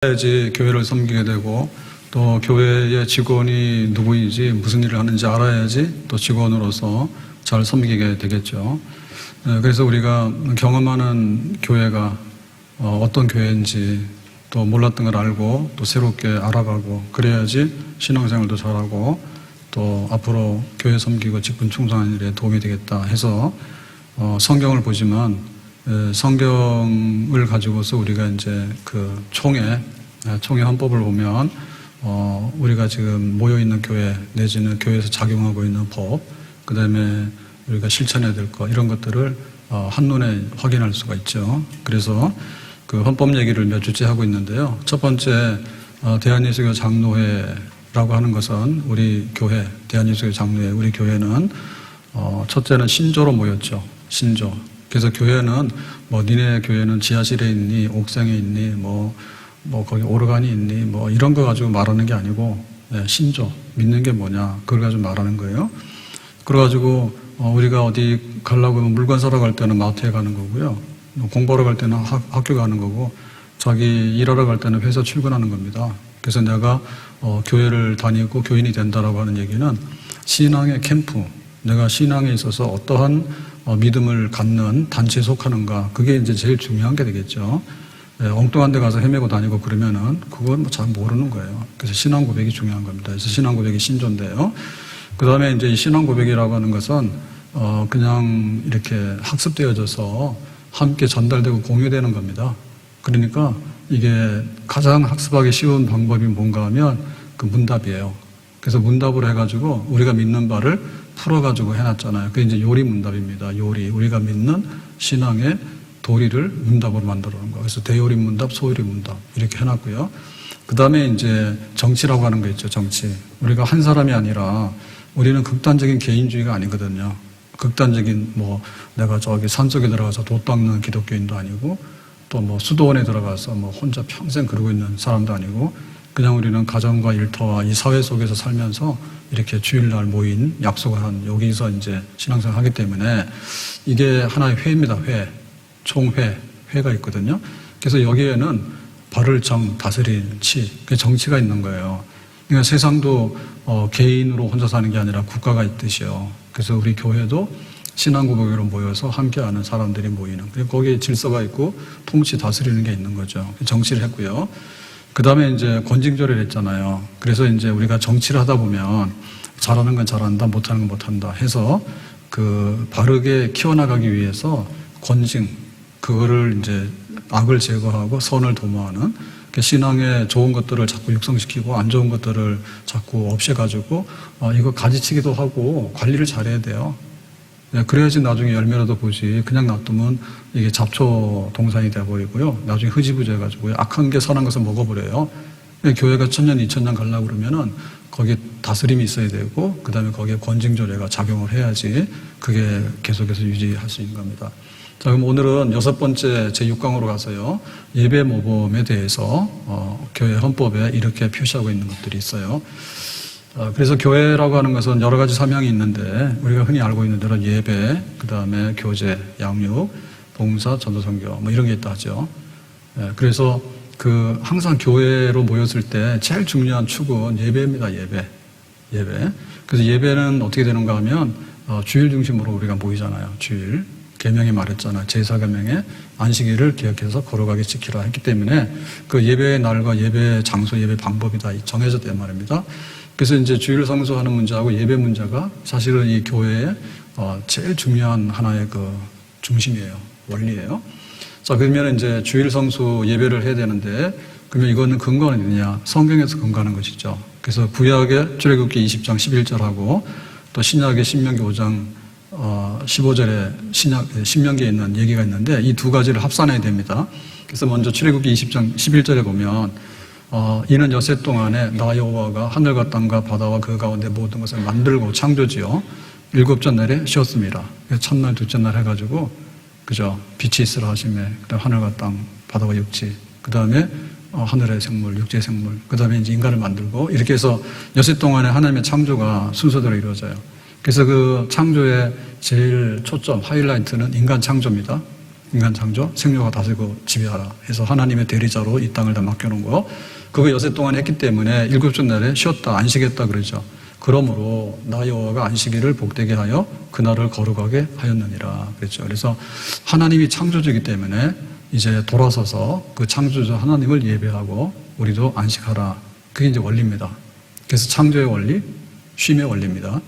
해야지 교회를 섬기게 되고 또 교회의 직원이 누구인지 무슨 일을 하는지 알아야지 또 직원으로서 잘 섬기게 되겠죠. 그래서 우리가 경험하는 교회가 어떤 교회인지 또 몰랐던 걸 알고 또 새롭게 알아가고 그래야지 신앙생활도 잘하고 또 앞으로 교회 섬기고 직분 충성하는 일에 도움이 되겠다 해서 성경을 보지만 성경을 가지고서 우리가 이제 그 총회 헌법을 보면 우리가 지금 모여 있는 교회 내지는 교회에서 작용하고 있는 법, 그 다음에 우리가 실천해야 될 것 이런 것들을 한눈에 확인할 수가 있죠. 그래서 그 헌법 얘기를 몇 주째 하고 있는데요. 첫 번째 대한예수교 장로회라고 하는 것은 우리 교회 대한예수교 장로회 우리 교회는 첫째는 신조로 모였죠. 신조. 그래서 교회는 니네 교회는 지하실에 있니, 옥상에 있니, 거기 오르간이 있니, 이런 거 가지고 말하는 게 아니고, 신조. 믿는 게 뭐냐. 그걸 가지고 말하는 거예요. 그래가지고, 우리가 어디 가려고 하면 물건 사러 갈 때는 마트에 가는 거고요. 공부하러 갈 때는 학교 가는 거고, 자기 일하러 갈 때는 회사 출근하는 겁니다. 그래서 내가, 교회를 다니고 교인이 된다라고 하는 얘기는 신앙의 캠프, 내가 신앙에 있어서 어떠한 믿음을 갖는 단체에 속하는가, 그게 이제 제일 중요한 게 되겠죠. 엉뚱한 데 가서 헤매고 다니고 그러면은 그건 잘 모르는 거예요. 그래서 신앙 고백이 중요한 겁니다. 그래서 신앙 고백이 신조인데요. 그 다음에 이제 이 신앙 고백이라고 하는 것은 그냥 이렇게 학습되어져서 함께 전달되고 공유되는 겁니다. 그러니까 이게 가장 학습하기 쉬운 방법이 뭔가 하면 그 문답이에요. 그래서 문답을 해가지고 우리가 믿는 바를 풀어가지고 해놨잖아요. 그게 이제 요리 문답입니다. 요리. 우리가 믿는 신앙의 도리를 문답으로 만들어 놓은 거예요. 그래서 대요리 문답, 소요리 문답 이렇게 해놨고요. 그 다음에 이제 정치라고 하는 거 있죠. 정치. 우리가 한 사람이 아니라 우리는 극단적인 개인주의가 아니거든요. 극단적인 내가 저기 산속에 들어가서 돛 닦는 기독교인도 아니고 또 수도원에 들어가서 혼자 평생 그러고 있는 사람도 아니고 그냥 우리는 가정과 일터와 이 사회 속에서 살면서 이렇게 주일날 모인 약속을 한 여기서 이제 신앙생활 하기 때문에 이게 하나의 회입니다. 회. 총회. 회가 있거든요. 그래서 여기에는 발을 정, 다스린 치. 정치가 있는 거예요. 그러니까 세상도 개인으로 혼자 사는 게 아니라 국가가 있듯이요. 그래서 우리 교회도 신앙고백으로 모여서 함께하는 사람들이 모이는. 그리고 거기에 질서가 있고 통치 다스리는 게 있는 거죠. 정치를 했고요. 그 다음에 이제 권징조례를 했잖아요. 그래서 이제 우리가 정치를 하다 보면 잘하는 건 잘한다, 못하는 건 못한다 해서 그 바르게 키워나가기 위해서 권징, 그거를 이제 악을 제거하고 선을 도모하는 신앙의 좋은 것들을 자꾸 육성시키고 안 좋은 것들을 자꾸 없애가지고 이거 가지치기도 하고 관리를 잘해야 돼요. 그래야지 나중에 열매라도 보지. 그냥 놔두면 이게 잡초 동산이 돼버리고요. 나중에 흐지부지 해가지고 악한 게 선한 것을 먹어버려요. 교회가 1000년, 2000년 가려고 그러면은 거기에 다스림이 있어야 되고 그 다음에 거기에 권징조례가 작용을 해야지 그게 계속해서 유지할 수 있는 겁니다. 자, 그럼 오늘은 6번째 제6강으로 가서요. 예배 모범에 대해서 교회 헌법에 이렇게 표시하고 있는 것들이 있어요. 그래서 교회라고 하는 것은 여러 가지 사명이 있는데 우리가 흔히 알고 있는 대로 예배, 그 다음에 교제, 양육, 봉사, 전도선교 이런 게 있다 하죠. 그래서 항상 교회로 모였을 때 제일 중요한 축은 예배입니다. 예배. 그래서 예배는 어떻게 되는가 하면 주일 중심으로 우리가 모이잖아요. 주일. 계명이 말했잖아요. 제사계명에 안식일을 기억해서 거룩하게 지키라 했기 때문에 그 예배의 날과 예배 장소, 예배 방법이 다 정해졌단 말입니다. 그래서 이제 주일 성수하는 문제하고 예배 문제가 사실은 이 교회의 제일 중요한 하나의 그 중심이에요. 원리예요. 자, 그러면 이제 주일 성수 예배를 해야 되는데 그러면 이거는 근거는 어디냐? 성경에서 근거하는 것이죠. 그래서 구약의 출애굽기 20장 11절하고 또 신약의 신명기 5장 15절에 신명기에 있는 얘기가 있는데 이 두 가지를 합산해야 됩니다. 그래서 먼저 출애굽기 20장 11절에 보면 이는 여세 동안에 나 여호와가 하늘과 땅과 바다와 그 가운데 모든 것을 만들고 창조지어 일곱째 날에 쉬었습니다. 첫날, 둘째 날 해가지고 그죠? 빛이 있으라 하시매 그다음 하늘과 땅, 바다와 육지, 그 다음에 하늘의 생물, 육지의 생물, 그 다음에 이제 인간을 만들고 이렇게 해서 여세 동안에 하나님의 창조가 순서대로 이루어져요. 그래서 그 창조의 제일 초점, 하이라이트는 인간 창조입니다. 인간 창조, 생명과 다스리고 지배하라 해서 하나님의 대리자로 이 땅을 다 맡겨놓은 거. 그거 여세 동안 했기 때문에 일곱째 날에 쉬었다, 안식했다 그러죠. 그러므로 나 여호와가 안식일을 복되게 하여 그날을 거룩하게 하였느니라 그랬죠. 그래서 하나님이 창조주이기 때문에 이제 돌아서서 그 창조주 하나님을 예배하고 우리도 안식하라. 그게 이제 원리입니다. 그래서 창조의 원리, 쉼의 원리입니다.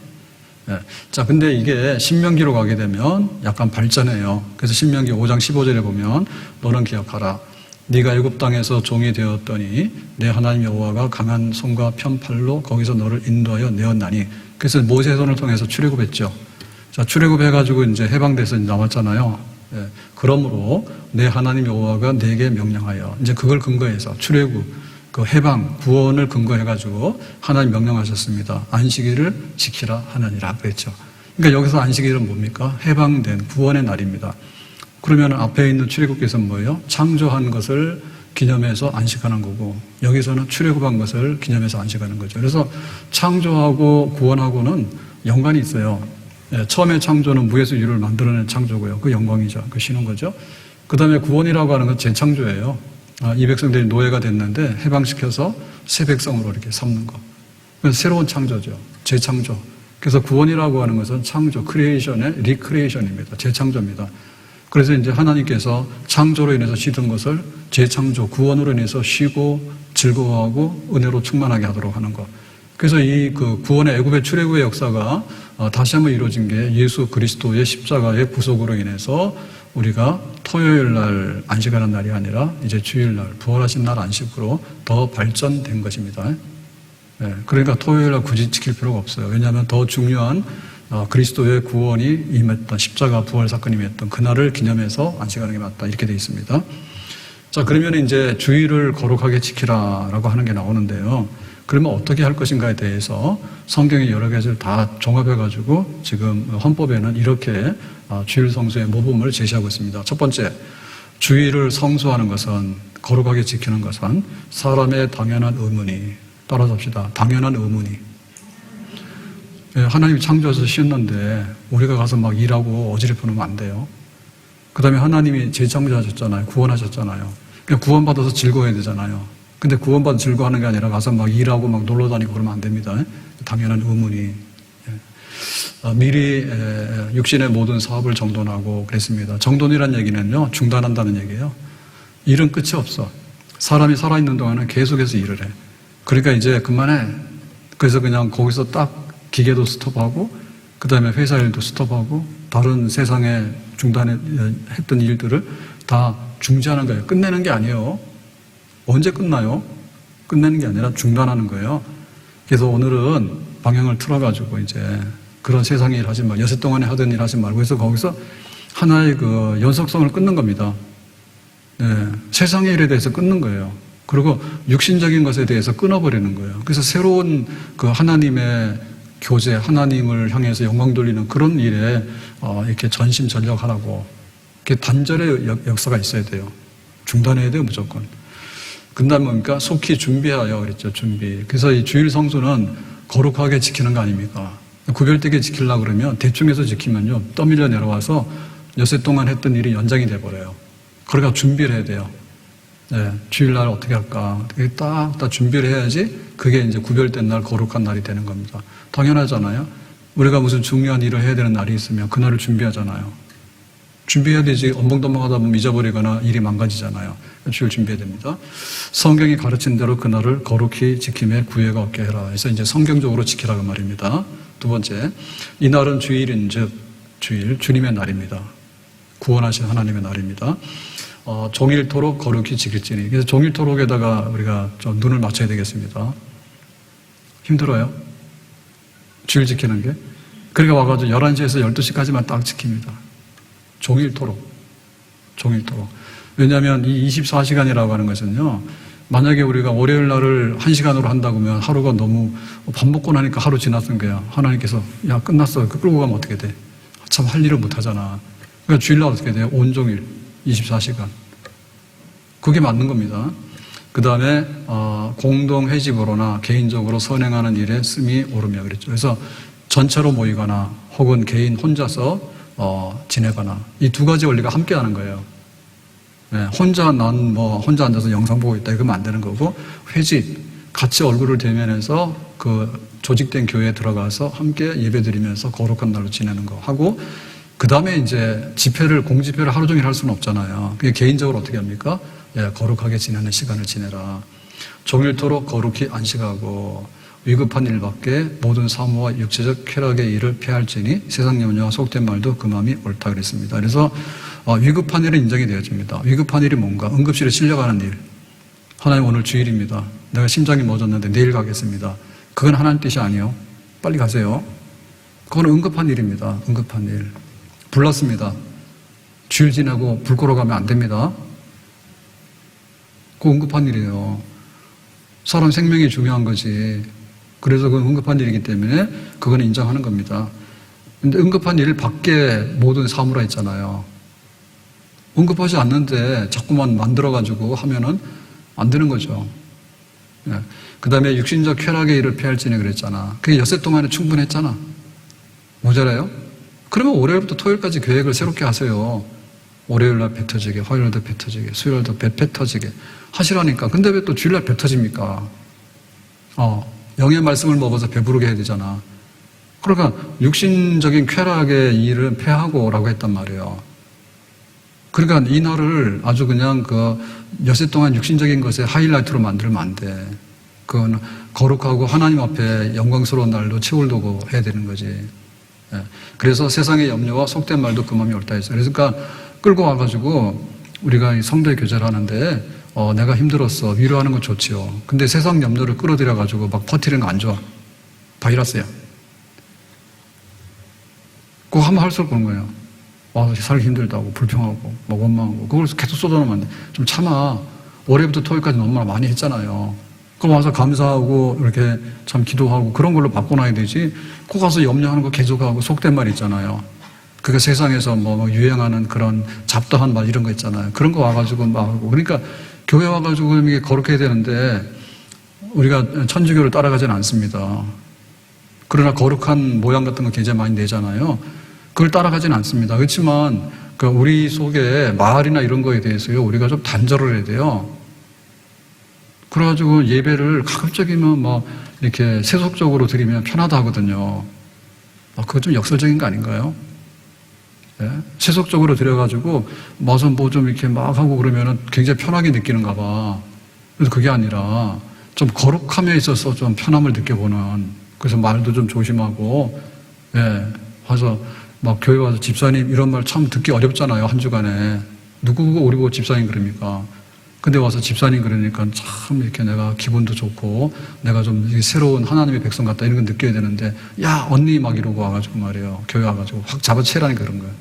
네. 자, 근데 이게 신명기로 가게 되면 약간 발전해요. 그래서 신명기 5장 15절에 보면 너는 기억하라. 네가 애굽 땅에서 종이 되었더니 내 하나님 여호와가 강한 손과 편팔로 거기서 너를 인도하여 내었나니. 그래서 모세의 손을 통해서 출애굽했죠. 자, 출애굽해가지고 이제 해방돼서 나왔잖아요. 네. 그러므로 내 하나님 여호와가 내게 명령하여 이제 그걸 근거해서 출애굽 그 해방, 구원을 근거해가지고 하나님 명령하셨습니다. 안식일을 지키라 하느니라 그랬죠. 그러니까 여기서 안식일은 뭡니까? 해방된 구원의 날입니다. 그러면 앞에 있는 출애굽기에서는 뭐예요? 창조한 것을 기념해서 안식하는 거고 여기서는 출애굽한 것을 기념해서 안식하는 거죠. 그래서 창조하고 구원하고는 연관이 있어요. 예, 처음에 창조는 무에서 유를 만들어낸 창조고요. 그 영광이죠. 그 쉬는 거죠. 그 다음에 구원이라고 하는 건 재창조예요. 이 백성들이 노예가 됐는데 해방시켜서 새 백성으로 이렇게 삼는 거. 그래서 새로운 창조죠. 재창조. 그래서 구원이라고 하는 것은 창조, 크리에이션의 리크리에이션입니다. 재창조입니다. 그래서 이제 하나님께서 창조로 인해서 쉬던 것을 재창조, 구원으로 인해서 쉬고 즐거워하고 은혜로 충만하게 하도록 하는 것. 그래서 이 그 구원의 애굽의 출애굽의 역사가 다시 한번 이루어진 게 예수 그리스도의 십자가의 부속으로 인해서 우리가 토요일 날 안식하는 날이 아니라 이제 주일 날 부활하신 날 안식으로 더 발전된 것입니다. 네, 그러니까 토요일 날 굳이 지킬 필요가 없어요. 왜냐하면 더 중요한 그리스도의 구원이 임했던 십자가 부활 사건이 임했던 그날을 기념해서 안식하는 게 맞다 이렇게 되어 있습니다. 자, 그러면 이제 주일을 거룩하게 지키라라고 하는 게 나오는데요. 그러면 어떻게 할 것인가에 대해서 성경의 여러 가지를 다 종합해가지고 지금 헌법에는 이렇게 주일 성수의 모범을 제시하고 있습니다. 첫 번째, 주일을 성수하는 것은 거룩하게 지키는 것은 사람의 당연한 의무니. 따라잡시다. 당연한 의무니. 하나님이 창조해서 쉬었는데 우리가 가서 막 일하고 어지럽혀 놓으면 안 돼요. 그 다음에 하나님이 재창조하셨잖아요. 구원하셨잖아요. 그러니까 구원받아서 즐거워야 되잖아요. 근데 구원받아 즐거워하는 게 아니라 가서 막 일하고 막 놀러 다니고 그러면 안 됩니다. 당연한 의무니. 미리 육신의 모든 사업을 정돈하고 그랬습니다. 정돈이란 얘기는요, 중단한다는 얘기예요. 일은 끝이 없어. 사람이 살아있는 동안은 계속해서 일을 해. 그러니까 이제 그만해. 그래서 그냥 거기서 딱 기계도 스톱하고, 그 다음에 회사 일도 스톱하고, 다른 세상에 중단했던 일들을 다 중지하는 거예요. 끝내는 게 아니에요. 언제 끝나요? 끝내는 게 아니라 중단하는 거예요. 그래서 오늘은 방향을 틀어가지고 이제 그런 세상의 일 하지 말고, 여세 동안에 하던 일 하지 말고 해서 거기서 하나의 그 연속성을 끊는 겁니다. 네, 세상의 일에 대해서 끊는 거예요. 그리고 육신적인 것에 대해서 끊어버리는 거예요. 그래서 새로운 그 하나님의 교제, 하나님을 향해서 영광 돌리는 그런 일에 이렇게 전심전력하라고. 이렇게 단절의 역사가 있어야 돼요. 중단해야 돼요, 무조건. 그 다음 뭡니까? 속히 준비하여 그랬죠, 준비. 그래서 이 주일 성수는 거룩하게 지키는 거 아닙니까? 구별되게 지키려고 그러면 대충해서 지키면요, 떠밀려 내려와서 여세 동안 했던 일이 연장이 돼버려요. 그러니까 준비를 해야 돼요. 네, 주일날 어떻게 할까? 딱 준비를 해야지 그게 이제 구별된 날, 거룩한 날이 되는 겁니다. 당연하잖아요. 우리가 무슨 중요한 일을 해야 되는 날이 있으면 그날을 준비하잖아요. 준비해야 되지, 엄벙덤벙하다 보면 잊어버리거나 일이 망가지잖아요. 주일 준비해야 됩니다. 성경이 가르친 대로 그날을 거룩히 지킴에 구애가 없게 해라. 그래서 이제 성경적으로 지키라고 말입니다. 두 번째, 이 날은 주일인 즉, 주일, 주님의 날입니다. 구원하신 하나님의 날입니다. 종일토록 거룩히 지킬지니. 그래서 종일토록에다가 우리가 좀 눈을 맞춰야 되겠습니다. 힘들어요? 주일 지키는 게? 그러니까 와가지고 11시에서 12시까지만 딱 지킵니다. 종일토록. 왜냐하면 이 24시간이라고 하는 것은요, 만약에 우리가 월요일 날을 1시간으로 한다고 하면 하루가 너무 밥 먹고 나니까 하루 지났던 거야. 하나님께서 야 끝났어. 끌고 가면 어떻게 돼? 참 할 일을 못 하잖아. 그러니까 주일날 어떻게 돼요? 온종일 24시간. 그게 맞는 겁니다. 그 다음에 공동 회집으로나 개인적으로 선행하는 일에 씀이 오르며 그랬죠. 그래서 전체로 모이거나 혹은 개인 혼자서 지내거나 이 두 가지 원리가 함께하는 거예요. 혼자 혼자 앉아서 영상 보고 있다 이러면 안 되는 거고, 회집, 같이 얼굴을 대면해서 그 조직된 교회에 들어가서 함께 예배드리면서 거룩한 날로 지내는 거 하고, 그 다음에 이제 공집회를 하루 종일 할 수는 없잖아요. 그게 개인적으로 어떻게 합니까? 거룩하게 지내는 시간을 지내라. 종일토록 거룩히 안식하고 위급한 일밖에 모든 사모와 육체적 쾌락의 일을 피할지니 세상 염려와 속된 말도 금함이 옳다 그랬습니다. 그래서 위급한 일은 인정이 되어집니다. 위급한 일이 뭔가? 응급실에 실려가는 일. 하나님 오늘 주일입니다. 내가 심장이 멎었는데 내일 가겠습니다. 그건 하나님 뜻이 아니에요. 빨리 가세요. 그건 응급한 일입니다. 응급한 일. 불났습니다. 주일 지나고 불 끄러 가면 안 됩니다. 그거 응급한 일이에요. 사람 생명이 중요한 거지. 그래서 그건 응급한 일이기 때문에 그건 인정하는 겁니다. 근데 응급한 일 밖에 모든 사무라 있잖아요. 응급하지 않는데 자꾸만 만들어가지고 하면은 안 되는 거죠. 그 다음에 육신적 쾌락의 일을 피할지니 그랬잖아. 그게 엿새 동안에 충분했잖아. 모자라요? 그러면 월요일부터 토요일까지 계획을 새롭게 하세요. 월요일날 배 터지게, 화요일도 배 터지게, 수요일도 배 터지게 하시라니까. 근데 왜 또 주일날 배 터집니까? 영의 말씀을 먹어서 배부르게 해야 되잖아. 그러니까 육신적인 쾌락의 일은 패하고라고 했단 말이에요. 그러니까 이 날을 아주 그냥 엿새 동안 육신적인 것에 하이라이트로 만들면 안 돼. 그건 거룩하고 하나님 앞에 영광스러운 날로 채울도고 해야 되는 거지. 그래서 세상의 염려와 속된 말도 금함이 옳다 했어요. 그러니까 끌고 와가지고 우리가 성도의 교제를 하는데 내가 힘들었어. 위로하는 건 좋지요. 근데 세상 염려를 끌어들여가지고 막 버티는 거 안 좋아. 바이러스야. 그거 한번 할수록 그런 거예요. 살기 힘들다고, 불평하고, 원망하고. 그걸 계속 쏟아놓으면 안 돼. 좀 참아. 월요일부터 토요일까지 얼마나 많이 했잖아요. 그럼 와서 감사하고, 이렇게 참 기도하고, 그런 걸로 바꿔놔야 되지. 꼭 가서 염려하는 거 계속하고, 속된 말 있잖아요. 그게 세상에서 유행하는 그런 잡다한 말 이런 거 있잖아요. 그런 거 와가지고 막 하고. 그러니까 교회 와가지고 이게 거룩해야 되는데, 우리가 천주교를 따라가지는 않습니다. 그러나 거룩한 모양 같은 거 굉장히 많이 내잖아요. 그걸 따라가지는 않습니다. 그렇지만 우리 속에 말이나 이런 거에 대해서요, 우리가 좀 단절을 해야 돼요. 그래가지고 예배를 가급적이면 이렇게 세속적으로 드리면 편하다 하거든요. 그거 좀 역설적인 거 아닌가요? 예? 세속적으로 드려가지고 와서 좀 이렇게 막 하고 그러면은 굉장히 편하게 느끼는가 봐. 그래서 그게 아니라 좀 거룩함에 있어서 좀 편함을 느껴보는, 그래서 말도 좀 조심하고, 와서 교회 와서 집사님 이런 말 참 듣기 어렵잖아요. 한 주간에. 누구가 우리 보고 집사님 그럽니까? 근데 와서 집사님 그러니까 참 이렇게 내가 기분도 좋고, 내가 좀 새로운 하나님의 백성 같다 이런 거 느껴야 되는데, 야, 언니 막 이러고 와가지고 말이에요. 교회 와가지고 확 잡아채라니까 그런 거예요.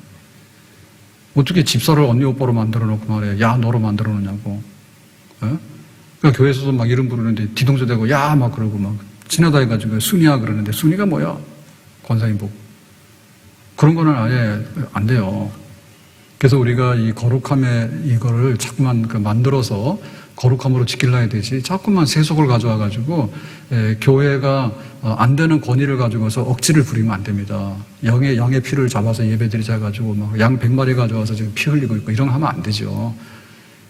어떻게 집사를 언니 오빠로 만들어 놓고 말이에요. 야, 너로 만들어 놓냐고. 그러니까 교회에서도 막 이름 부르는데 뒤통수대고, 야, 막 그러고 막 지나다 해가지고 순이야 그러는데, 순이가 뭐야? 권사님 보고. 그런 거는 아예 안 돼요. 그래서 우리가 이 거룩함의 이거를 자꾸만 만들어서 거룩함으로 지키려 해야 되지, 자꾸만 세속을 가져와가지고 교회가 안 되는 권위를 가지고서 억지를 부리면 안 됩니다. 양의 피를 잡아서 예배드리자 해가지고 막 양 100마리 가져와서 지금 피 흘리고 있고 이런 거 하면 안 되죠.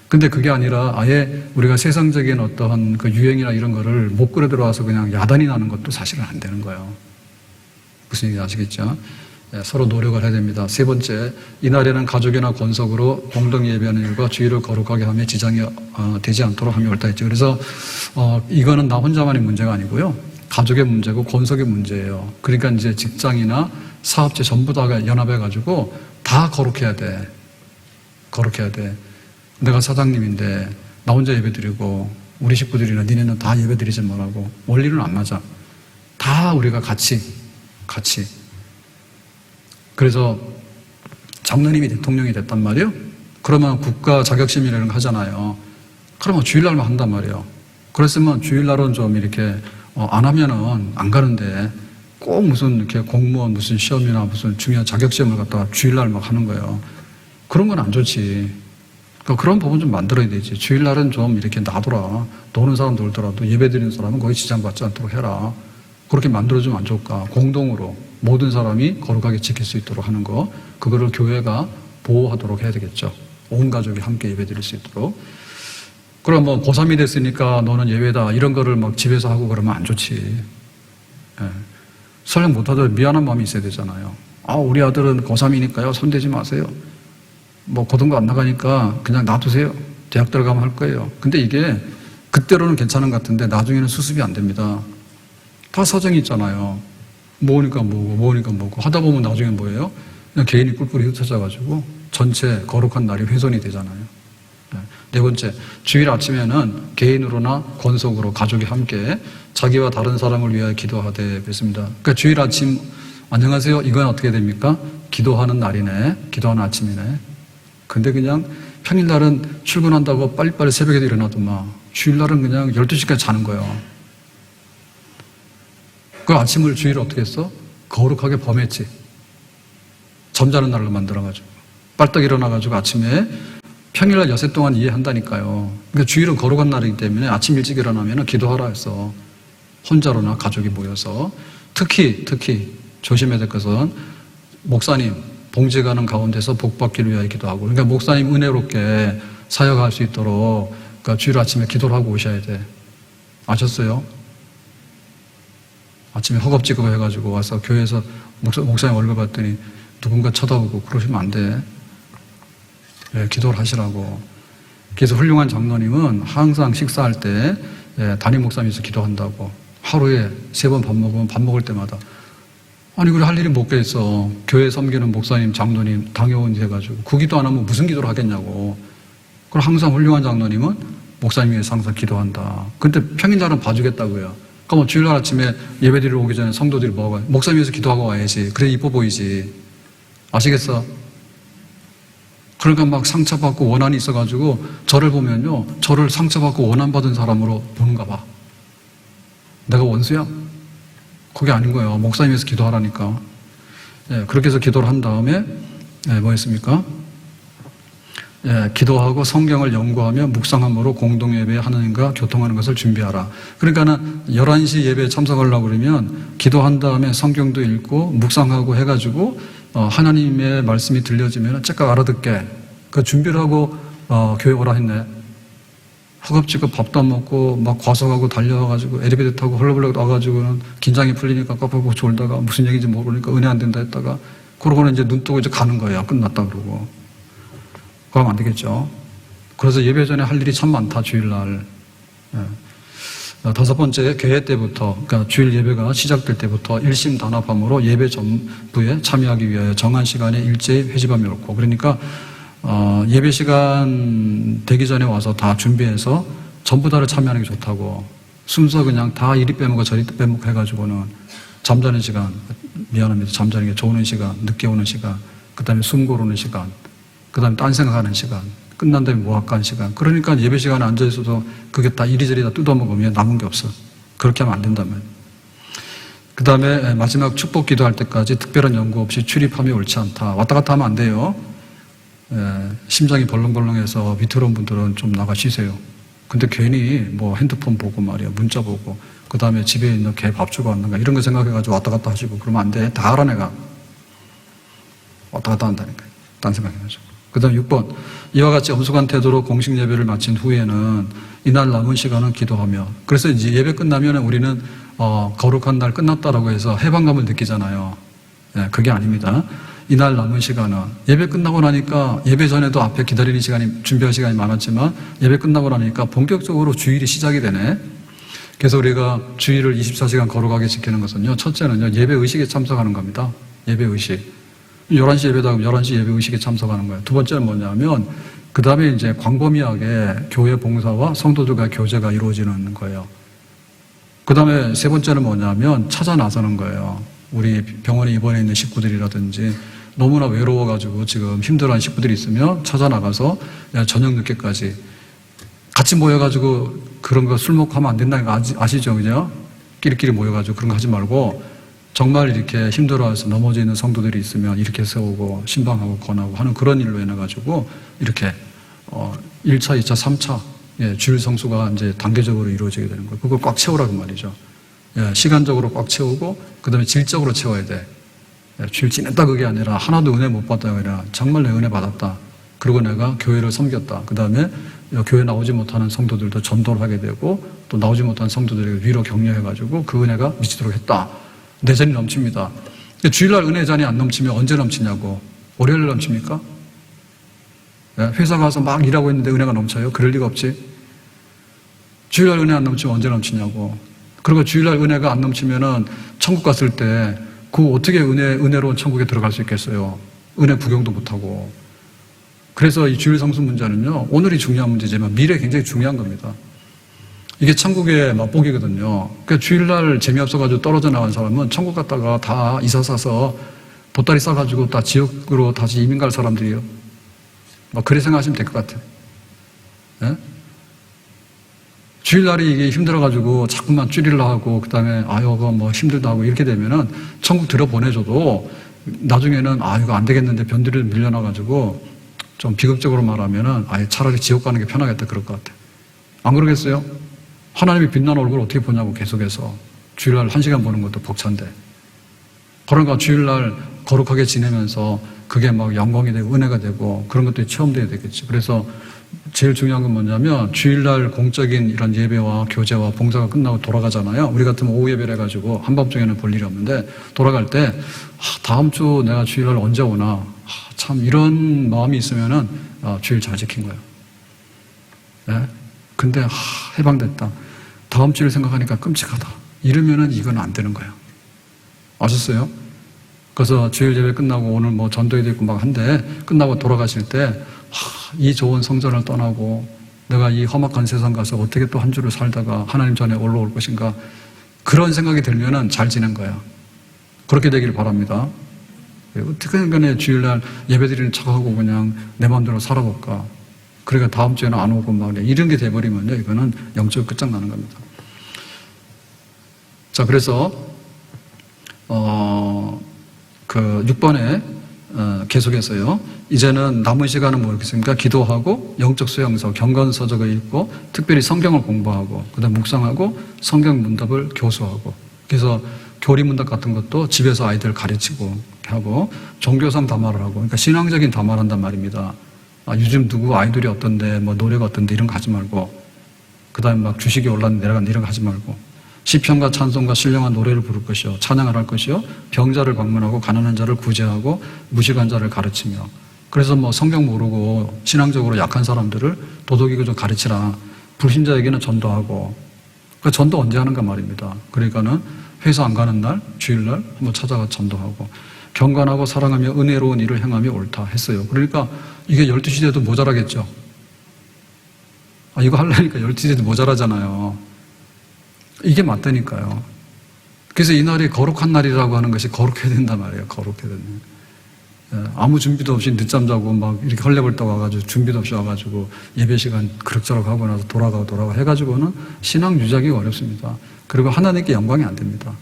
근데 그게 아니라 아예 우리가 세상적인 어떠한 유행이나 이런 거를 못 끌어 들어와서 그냥 야단이 나는 것도 사실은 안 되는 거예요. 무슨 얘기인지 아시겠죠? 서로 노력을 해야 됩니다. 세 번째, 이날에는 가족이나 권속으로 공동 예배하는 일과 주일을 거룩하게 하며 지장이 되지 않도록 함이 옳다 했죠. 그래서 이거는 나 혼자만의 문제가 아니고요, 가족의 문제고 권속의 문제예요. 그러니까 이제 직장이나 사업체 전부 다 연합해가지고 다 거룩해야 돼. 거룩해야 돼. 내가 사장님인데 나 혼자 예배드리고 우리 식구들이나 니네는 다 예배드리지 말라고. 원리는 안 맞아. 다 우리가 같이. 그래서 장로님이 대통령이 됐단 말이에요. 그러면 국가 자격시민이라는 거 하잖아요. 그러면 주일날만 한단 말이에요. 그랬으면 주일날은 좀 이렇게 안 하면은 안 가는데, 꼭 무슨 이렇게 공무원 무슨 시험이나 무슨 중요한 자격시험을 갖다가 주일날 막 하는 거예요. 그런 건 안 좋지. 그러니까 그런 부분 좀 만들어야 되지. 주일날은 좀 이렇게 놔둬라. 노는 사람 놀더라도 예배드리는 사람은 거기 지장받지 않도록 해라. 그렇게 만들어주면 안 좋을까? 공동으로 모든 사람이 거룩하게 지킬 수 있도록 하는 거, 그거를 교회가 보호하도록 해야 되겠죠. 온 가족이 함께 예배 드릴 수 있도록. 그럼 뭐 고3이 됐으니까 너는 예배다 이런 거를 막 집에서 하고 그러면 안 좋지. 예. 설령 못하더라도 미안한 마음이 있어야 되잖아요. 우리 아들은 고3이니까요 손대지 마세요. 뭐 고등부 안 나가니까 그냥 놔두세요. 대학 들어가면 할 거예요. 근데 이게 그때로는 괜찮은 것 같은데 나중에는 수습이 안 됩니다. 다 사정이 있잖아요. 모으니까 모으고 하다 보면 나중에 뭐예요? 그냥 개인이 뿔뿔이 흩어져가지고 전체 거룩한 날이 훼손이 되잖아요. 네 번째, 주일 아침에는 개인으로나 권속으로 가족이 함께 자기와 다른 사람을 위하여 기도하되 그랬습니다. 그러니까 주일 아침 안녕하세요 이건 어떻게 됩니까? 기도하는 날이네, 기도하는 아침이네. 근데 그냥 평일날은 출근한다고 빨리빨리 새벽에 일어나더만 주일날은 그냥 12시까지 자는 거예요. 그 아침을 주일을 어떻게 했어? 거룩하게 범했지. 잠자는 날로 만들어가지고 빨딱 일어나가지고 아침에 평일날 여세 동안 이해한다니까요. 그러니까 주일은 거룩한 날이기 때문에 아침 일찍 일어나면 기도하라 해서 혼자로나 가족이 모여서 특히 조심해야 될 것은 목사님 봉제가는 가운데서 복받기를 위하여 기도하고 그러니까 목사님 은혜롭게 사역할 수 있도록 그러니까 주일 아침에 기도를 하고 오셔야 돼. 아셨어요? 아침에 허겁지겁 해가지고 와서 교회에서 목사님 얼굴 봤더니 누군가 쳐다보고 그러시면 안 돼. 예, 기도를 하시라고. 그래서 훌륭한 장로님은 항상 식사할 때 담임 목사님께서 기도한다고. 하루에 3번 밥 먹으면 밥 먹을 때마다 아니 그래 할 일이 뭐가 있어. 교회 섬기는 목사님, 장로님, 당회원 해가지고 그 기도 안 하면 무슨 기도를 하겠냐고. 그럼 항상 훌륭한 장로님은 목사님 위해서 항상 기도한다. 근데 평일날은 봐주겠다고요. 그럼 주일날 아침에 예배드리러 오기 전에 성도들이 뭐하고 목사님 위해서 기도하고 와야지. 그래 이뻐 보이지. 아시겠어? 그러니까 막 상처받고 원한이 있어가지고 저를 보면요 저를 상처받고 원한받은 사람으로 보는가 봐. 내가 원수야? 그게 아닌 거예요. 목사님 위해서 기도하라니까. 예, 그렇게 해서 기도를 한 다음에 뭐 했습니까? 예, 기도하고 성경을 연구하며 묵상함으로 공동예배 하나님과 교통하는 것을 준비하라. 그러니까는 11시 예배에 참석하려고 그러면 기도한 다음에 성경도 읽고 묵상하고 해가지고 하나님의 말씀이 들려지면 째깍 알아듣게 그 준비를 하고 교회 오라 했네. 허겁지겁 밥도 안 먹고 막 과속하고 달려와가지고 엘리베이터 타고 헐렁헐렁 와가지고는 긴장이 풀리니까 깜빡하고 졸다가 무슨 얘기인지 모르니까 은혜 안 된다 했다가 그러고는 이제 눈 뜨고 이제 가는 거예요. 끝났다 그러고. 그러면 안 되겠죠. 그래서 예배 전에 할 일이 참 많다 주일날. 예. 5번째 개회 때부터 그러니까 주일 예배가 시작될 때부터 일심 단합함으로 예배 전부에 참여하기 위하여 정한 시간에 일제히 회집함이 옳고 그러니까 예배 시간 되기 전에 와서 다 준비해서 전부 다를 참여하는 게 좋다고. 순서 그냥 다 이리 빼먹어 저리 빼먹어 해가지고는 잠자는 시간 미안합니다. 잠자는 게 좋은 시간 늦게 오는 시간 그 다음에 숨 고르는 시간 그 다음에 딴 생각하는 시간 끝난 다음에 뭐 할까 하는 시간. 그러니까 예배 시간에 앉아있어도 그게 다 이리저리 다 뜯어먹으면 남은 게 없어. 그렇게 하면 안 된다면. 그 다음에 마지막 축복 기도할 때까지 특별한 연구 없이 출입함이 옳지 않다. 왔다 갔다 하면 안 돼요. 심장이 벌렁벌렁해서 위태로운 분들은 좀 나가 쉬세요. 근데 괜히 뭐 핸드폰 보고 말이야 문자 보고 그 다음에 집에 있는 개 밥 주고 왔는가 이런 거 생각해가지고 왔다 갔다 하시고 그러면 안 돼. 다 알아 내가. 왔다 갔다 한다니까. 딴 생각해가지고. 그 다음 6번 이와 같이 엄숙한 태도로 공식 예배를 마친 후에는 이날 남은 시간은 기도하며 그래서 이제 예배 끝나면 우리는 거룩한 날 끝났다라고 해서 해방감을 느끼잖아요. 그게 아닙니다. 이날 남은 시간은 예배 끝나고 나니까 예배 전에도 앞에 기다리는 시간이 준비할 시간이 많았지만 예배 끝나고 나니까 본격적으로 주일이 시작이 되네. 그래서 우리가 주일을 24시간 거룩하게 지키는 것은요 첫째는요 예배 의식에 참석하는 겁니다. 예배 의식 11시 예배다 하면 11시 예배 의식에 참석하는 거예요. 두 번째는 뭐냐면 그 다음에 이제 광범위하게 교회 봉사와 성도들과 교제가 이루어지는 거예요. 그 다음에 세 번째는 뭐냐면 찾아 나서는 거예요. 우리 병원에 입원해 있는 식구들이라든지 너무나 외로워가지고 지금 힘들어하는 식구들이 있으면 찾아 나가서 저녁 늦게까지 같이 모여가지고 그런 거 술 먹고 하면 안 된다는 거 아시죠? 그죠? 끼리끼리 모여가지고 그런 거 하지 말고 정말 이렇게 힘들어해서 넘어져 있는 성도들이 있으면 이렇게 세우고 신방하고 권하고 하는 그런 일로 해놔가지고 이렇게 1차, 2차, 3차 주일 성수가 이제 단계적으로 이루어지게 되는 거예요. 그걸 꽉 채우라고 말이죠. 시간적으로 꽉 채우고 그 다음에 질적으로 채워야 돼. 주일 지냈다 그게 아니라 하나도 은혜 못 받다 그래. 정말 내 은혜 받았다. 그리고 내가 교회를 섬겼다. 그 다음에 교회 나오지 못하는 성도들도 전도를 하게 되고 또 나오지 못하는 성도들에게 위로 격려해가지고 그 은혜가 미치도록 했다. 내 잔이 넘칩니다. 주일날 은혜 잔이 안 넘치면 언제 넘치냐고. 월요일 넘칩니까? 회사 가서 막 일하고 있는데 은혜가 넘쳐요? 그럴 리가 없지. 주일날 은혜 안 넘치면 언제 넘치냐고. 그리고 주일날 은혜가 안 넘치면은 천국 갔을 때 그 어떻게 은혜로운 천국에 들어갈 수 있겠어요? 은혜 구경도 못하고. 그래서 이 주일 성수 문제는요, 오늘이 중요한 문제지만 미래 굉장히 중요한 겁니다. 이게 천국의 맛보기거든요. 그러니까 주일날 재미없어가지고 떨어져 나간 사람은 천국 갔다가 다 이사 사서 보따리 싸가지고 다 지역으로 다시 이민 갈 사람들이에요. 그래 생각하시면 될 것 같아요. 예? 주일날이 이게 힘들어가지고 자꾸만 줄이려 하고, 그 다음에, 이거 뭐 힘들다 하고 이렇게 되면은 천국 들여보내줘도 나중에는, 이거 안 되겠는데 변두리를 밀려나가지고 좀 비극적으로 말하면은, 차라리 지옥 가는 게 편하겠다 그럴 것 같아요. 안 그러겠어요? 하나님이 빛나는 얼굴을 어떻게 보냐고 계속해서. 주일날 1시간 보는 것도 벅찬데. 그러니까 주일날 거룩하게 지내면서 그게 막 영광이 되고 은혜가 되고 그런 것들이 체험돼야 되겠지. 그래서 제일 중요한 건 뭐냐면 주일날 공적인 이런 예배와 교제와 봉사가 끝나고 돌아가잖아요. 우리 같으면 오후 예배를 해가지고 한밤중에는 볼 일이 없는데 돌아갈 때 다음 주 내가 주일날 언제 오나 참 이런 마음이 있으면은 주일 잘 지킨 거예요. 네? 근데 해방됐다. 다음 주를 생각하니까 끔찍하다. 이러면은 이건 안 되는 거예요. 아셨어요? 그래서 주일 예배 끝나고 오늘 뭐 전도회도 있고 막 한데 끝나고 돌아가실 때 이 좋은 성전을 떠나고 내가 이 험악한 세상 가서 어떻게 또 한 주를 살다가 하나님 전에 올라올 것인가 그런 생각이 들면은 잘 지낸 거야. 그렇게 되기를 바랍니다. 어떻게 간에 주일날 예배드리는 척하고 그냥 내 마음대로 살아볼까. 그러니까 다음 주에는 안 오고 막 이런 게 돼버리면요 이거는 영적 끝장나는 겁니다. 자, 그래서 6번에 계속해서요. 이제는 남은 시간은 뭐겠습니까? 기도하고 영적 수양서, 경건서적을 읽고 특별히 성경을 공부하고 그다음 묵상하고 성경 문답을 교수하고 그래서 교리문답 같은 것도 집에서 아이들 가르치고 하고 종교상 담화를 하고 그러니까 신앙적인 담화를 한단 말입니다. 요즘 누구 아이돌이 어떤데 뭐 노래가 어떤데 이런 거 하지 말고 그다음에 막 주식이 올랐는데 내려갔는데 이런 거 하지 말고 시편과 찬송과 신령한 노래를 부를 것이요 찬양을 할 것이요 병자를 방문하고 가난한 자를 구제하고 무식한 자를 가르치며 그래서 뭐 성경 모르고 신앙적으로 약한 사람들을 도덕이고 좀 가르치라. 불신자에게는 전도하고 그 전도 언제 하는가 말입니다. 그러니까는 회사 안 가는 날 주일날 한번 찾아가 전도하고 경건하고 사랑하며 은혜로운 일을 행함이 옳다 했어요. 그러니까 이게 12시 돼도 모자라겠죠. 이거 하려니까 12시 돼도 모자라잖아요. 이게 맞다니까요. 그래서 이 날이 거룩한 날이라고 하는 것이 거룩해야 된단 말이에요. 거룩해야 된다. 아무 준비도 없이 늦잠 자고 막 이렇게 헐레벌떡 와가지고 준비도 없이 와가지고 예배 시간 그럭저럭 하고 나서 돌아가 해가지고는 신앙 유지하기가 어렵습니다. 그리고 하나님께 영광이 안 됩니다.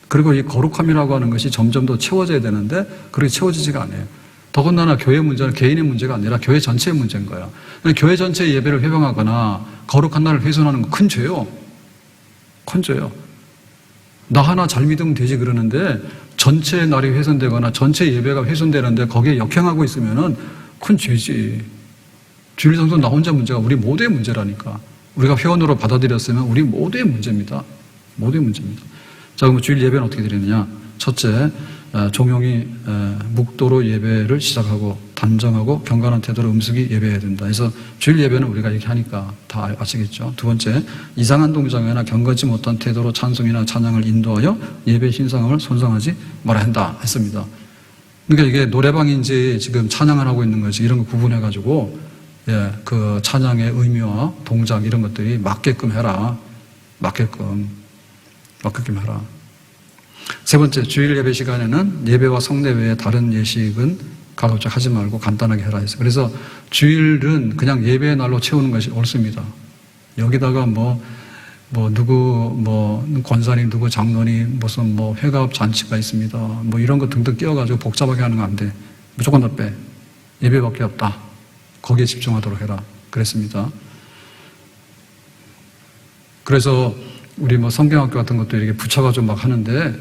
그리고 이 거룩함이라고 하는 것이 점점 더 채워져야 되는데 그렇게 채워지지가 않아요. 더군다나 교회 문제는 개인의 문제가 아니라 교회 전체의 문제인 거예요. 교회 전체의 예배를 회방하거나 거룩한 날을 훼손하는 건 큰 죄요. 큰 죄요. 나 하나 잘 믿으면 되지 그러는데 전체 날이 훼손되거나 전체 예배가 훼손되는데 거기에 역행하고 있으면은 큰 죄지. 주일 성수 나 혼자 문제가 우리 모두의 문제라니까. 우리가 회원으로 받아들였으면 우리 모두의 문제입니다. 모두의 문제입니다. 자, 그럼 주일 예배는 어떻게 드리느냐? 첫째, 종용이 묵도로 예배를 시작하고 단정하고 경건한 태도로 음식이 예배해야 된다. 그래서 주일 예배는 우리가 이렇게 하니까 다 아시겠죠. 두 번째, 이상한 동작이나 경건치 못한 태도로 찬송이나 찬양을 인도하여 예배 신상을 손상하지 말아야 한다 했습니다. 그러니까 이게 노래방인지 지금 찬양을 하고 있는 거지 이런 거 구분해가지고 그 찬양의 의미와 동작 이런 것들이 맞게끔 해라. 맞게끔 해라. 세 번째, 주일 예배 시간에는 예배와 성례 외에 다른 예식은 가급적 하지 말고 간단하게 해라 해서. 그래서 주일은 그냥 예배의 날로 채우는 것이 옳습니다. 여기다가 누구 권사님, 누구 장로님, 무슨 회갑 잔치가 있습니다. 이런 거 등등 끼워가지고 복잡하게 하는 거 안 돼. 무조건 다 빼. 예배밖에 없다. 거기에 집중하도록 해라. 그랬습니다. 그래서 우리 성경학교 같은 것도 이렇게 붙여가지고 막 하는데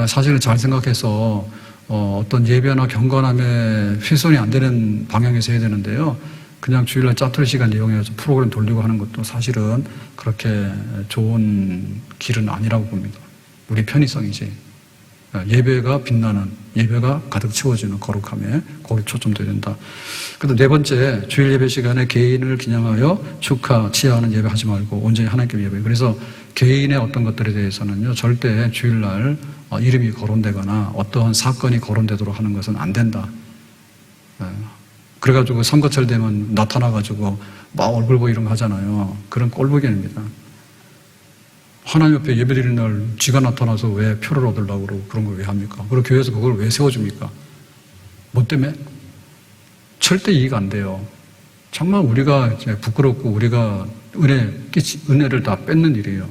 사실은 잘 생각해서 어떤 예배나 경건함에 훼손이 안 되는 방향에서 해야 되는데요. 그냥 주일날 짜투리 시간 이용해서 프로그램 돌리고 하는 것도 사실은 그렇게 좋은 길은 아니라고 봅니다. 우리 편의성이지. 예배가 빛나는, 예배가 가득 채워지는 거룩함에 거기 초점돼야 된다. 그리고 네 번째, 주일 예배 시간에 개인을 기념하여 축하, 치하하는 예배 하지 말고 온전히 하나님께 예배. 그래서 개인의 어떤 것들에 대해서는요, 절대 주일날 이름이 거론되거나 어떠한 사건이 거론되도록 하는 것은 안 된다. 그래가지고 선거철 되면 나타나가지고 막 얼굴 보고 이런 거 하잖아요. 그런 꼴보기 아닙니다. 하나님 옆에 예배드리는 날 지가 나타나서 왜 표를 얻으려고 그러고 그런 걸 왜 합니까? 그리고 교회에서 그걸 왜 세워줍니까? 뭐 때문에? 절대 이해가 안 돼요. 정말 우리가 부끄럽고 우리가 은혜를 다 뺏는 일이에요.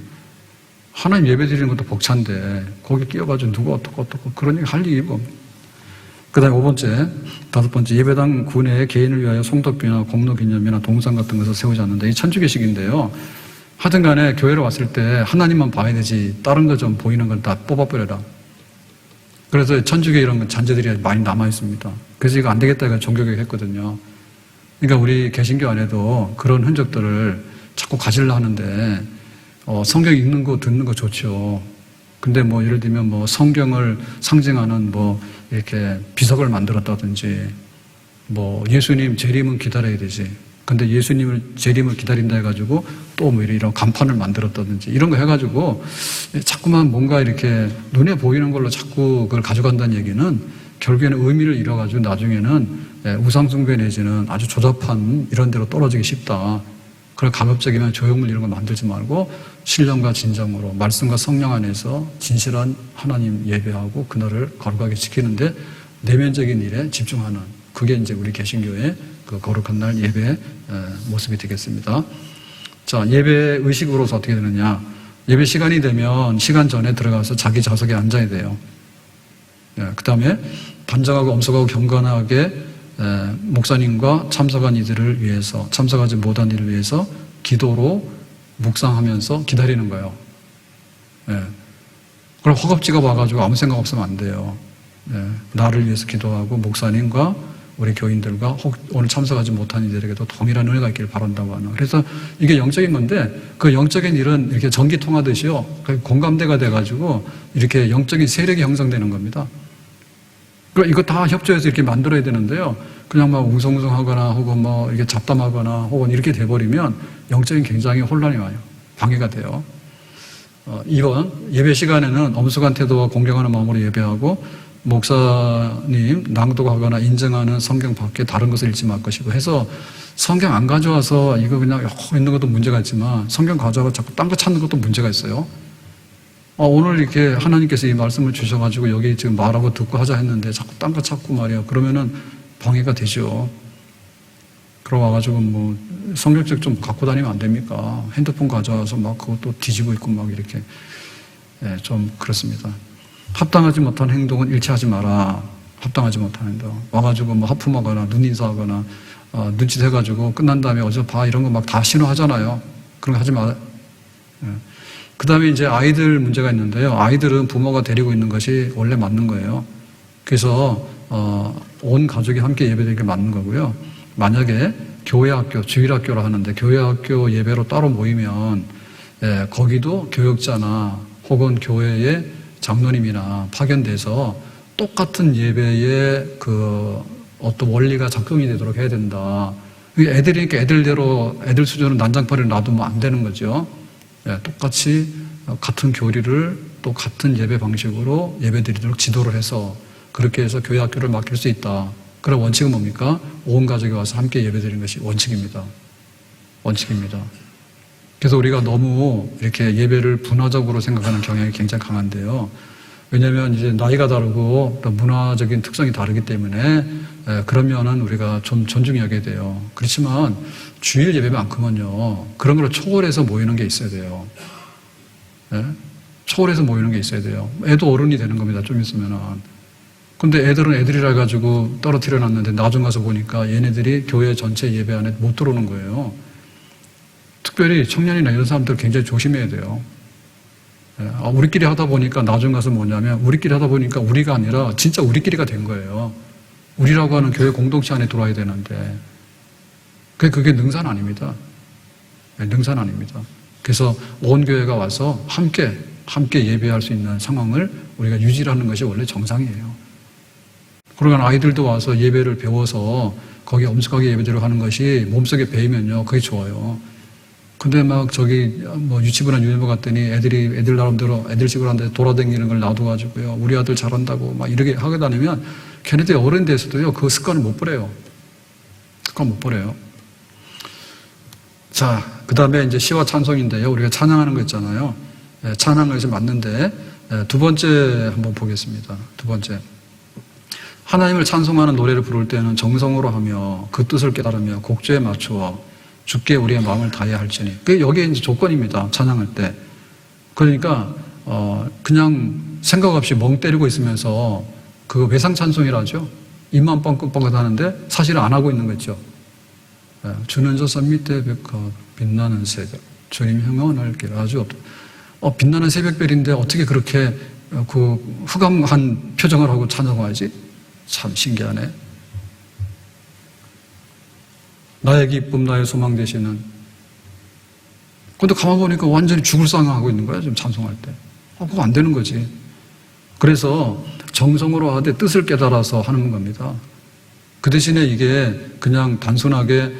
하나님 예배드리는 것도 벅찬데 거기 끼어가지고 누가 어떻고 그런 얘기 할 일이 뭐. 그 다음에 5번째, 5번째, 예배당 구내에 개인을 위하여 송덕비나 공로기념이나 동상 같은 것을 세우지 않는다. 이 천주교식인데요. 하여튼 간에 교회로 왔을 때 하나님만 봐야 되지 다른 거 좀 보이는 건 다 뽑아버려라. 그래서 천주교 이런 건 잔재들이 많이 남아있습니다. 그래서 이거 안 되겠다 해서 종교개혁 했거든요. 그러니까 우리 개신교 안에도 그런 흔적들을 자꾸 가지려 하는데 성경 읽는 거 듣는 거 좋죠. 근데 뭐 예를 들면 뭐 성경을 상징하는 뭐 이렇게 비석을 만들었다든지 뭐 예수님 재림은 기다려야 되지. 근데 예수님을 재림을 기다린다 해가지고 또 뭐 이런 간판을 만들었다든지 이런 거 해가지고 자꾸만 뭔가 이렇게 눈에 보이는 걸로 자꾸 그걸 가져간다는 얘기는 결국에는 의미를 잃어가지고 나중에는 우상숭배 내지는 아주 조잡한 이런 데로 떨어지기 쉽다. 그걸 가급적이면 조형물 이런 거 만들지 말고 신령과 진정으로 말씀과 성령 안에서 진실한 하나님 예배하고 그날을 거룩하게 지키는데 내면적인 일에 집중하는 그게 이제 우리 개신교의 그 거룩한 날 예배의 모습이 되겠습니다. 자, 예배 의식으로서 어떻게 되느냐. 예배 시간이 되면 시간 전에 들어가서 자기 좌석에 앉아야 돼요. 그 다음에 단정하고 엄숙하고 경건하게 목사님과 참석한 이들을 위해서, 참석하지 못한 이를 위해서 기도로 묵상하면서 기다리는 거예요. 그럼 허겁지겁 와가지고 아무 생각 없으면 안 돼요. 나를 위해서 기도하고 목사님과 우리 교인들과 혹 오늘 참석하지 못한 이들에게도 동일한 은혜가 있기를 바란다고 하는. 그래서 이게 영적인 건데 그 영적인 일은 이렇게 전기 통하듯이요. 공감대가 돼가지고 이렇게 영적인 세력이 형성되는 겁니다. 그러니까 이거 다 협조해서 이렇게 만들어야 되는데요. 그냥 막 웅성웅성하거나 혹은 뭐 이렇게 잡담하거나 혹은 이렇게 돼버리면 영적인 굉장히 혼란이 와요. 방해가 돼요. 2번, 예배 시간에는 엄숙한 태도와 공경하는 마음으로 예배하고 목사님 낭독하거나 인증하는 성경 밖에 다른 것을 읽지 말 것이고 해서 성경 안 가져와서 이거 그냥 있는 것도 문제가 있지만 성경 가져와서 자꾸 딴 거 찾는 것도 문제가 있어요. 오늘 이렇게 하나님께서 이 말씀을 주셔가지고 여기 지금 말하고 듣고 하자 했는데 자꾸 딴 거 찾고 말이야. 그러면은 방해가 되죠. 그러고 와가지고 뭐 성경책 좀 갖고 다니면 안 됩니까? 핸드폰 가져와서 막 그것도 뒤지고 있고 막 이렇게 좀 그렇습니다. 합당하지 못한 행동은 일치하지 마라. 합당하지 못한 행동. 와가지고 뭐 하품하거나 눈인사하거나 눈짓 해가지고 끝난 다음에 어제 봐 이런 거 막 다 신호하잖아요. 그런 거 하지 마. 그 다음에 이제 아이들 문제가 있는데요. 아이들은 부모가 데리고 있는 것이 원래 맞는 거예요. 그래서 온 가족이 함께 예배드리는 게 맞는 거고요. 만약에 교회학교, 주일학교라 하는데 교회학교 예배로 따로 모이면 거기도 교역자나 혹은 교회의 장로님이나 파견돼서 똑같은 예배의 그 어떤 원리가 작동이 되도록 해야 된다. 애들이니까 애들대로 애들 수준으로 난장판을 놔두면 안 되는 거죠. 똑같이 같은 교리를 또 같은 예배 방식으로 예배드리도록 지도를 해서 그렇게 해서 교회 학교를 맡길 수 있다. 그런 원칙은 뭡니까? 온 가족이 와서 함께 예배드리는 것이 원칙입니다. 원칙입니다. 그래서 우리가 너무 이렇게 예배를 분화적으로 생각하는 경향이 굉장히 강한데요. 왜냐하면 이제 나이가 다르고 또 문화적인 특성이 다르기 때문에 그러면은 우리가 좀 존중히 여겨야 돼요. 그렇지만 주일 예배만큼은요 그런 걸 초월해서 모이는 게 있어야 돼요. 초월해서 모이는 게 있어야 돼요. 애도 어른이 되는 겁니다. 좀 있으면은. 근데 애들은 애들이라 가지고 떨어뜨려 놨는데 나중 가서 보니까 얘네들이 교회 전체 예배 안에 못 들어오는 거예요. 특별히 청년이나 이런 사람들 굉장히 조심해야 돼요. 우리끼리 하다 보니까 나중 가서 뭐냐면 우리끼리 하다 보니까 우리가 아니라 진짜 우리끼리가 된 거예요. 우리라고 하는 교회 공동체 안에 들어와야 되는데 그게 능산 아닙니다. 능산 아닙니다. 그래서 온 교회가 와서 함께 예배할 수 있는 상황을 우리가 유지하는 것이 원래 정상이에요. 그러니까 아이들도 와서 예배를 배워서 거기에 엄숙하게 예배 드려가는 것이 몸속에 배이면요, 그게 좋아요. 근데 막 유치부나 유니버 갔더니 애들 나름대로 애들 식으로 하는데 돌아다니는 걸 놔둬가지고요, 우리 아들 잘한다고 막 이렇게 하게 다니면 걔네들이 어른 돼서도요, 그 습관을 못 버려요. 습관 못 버려요. 자, 그 다음에 이제 시와 찬송인데요, 우리가 찬양하는 거 있잖아요. 찬양을 이제 맞는데, 두 번째 한번 보겠습니다. 두 번째. 하나님을 찬송하는 노래를 부를 때는 정성으로 하며 그 뜻을 깨달으며 곡조에 맞추어 주께 우리의 마음을 다해야 할지니. 그게 여기에 이제 조건입니다. 찬양할 때. 그러니까, 그냥 생각 없이 멍 때리고 있으면서 그 외상 찬송이라죠. 입만 뻥긋뻥긋 하는데 사실은 안 하고 있는 거죠. 주는 저 산 밑에 벽화 빛나는 새벽 주님 형언할 길 아주 빛나는 새벽별인데 어떻게 그렇게 그 흑암한 표정을 하고 찬송하지? 참 신기하네. 나의 기쁨, 나의 소망 되시는. 근데 가만 보니까 완전히 죽을 상하고 있는 거야, 지금 찬송할 때. 그거 안 되는 거지. 그래서 정성으로 하되 뜻을 깨달아서 하는 겁니다. 그 대신에 이게 그냥 단순하게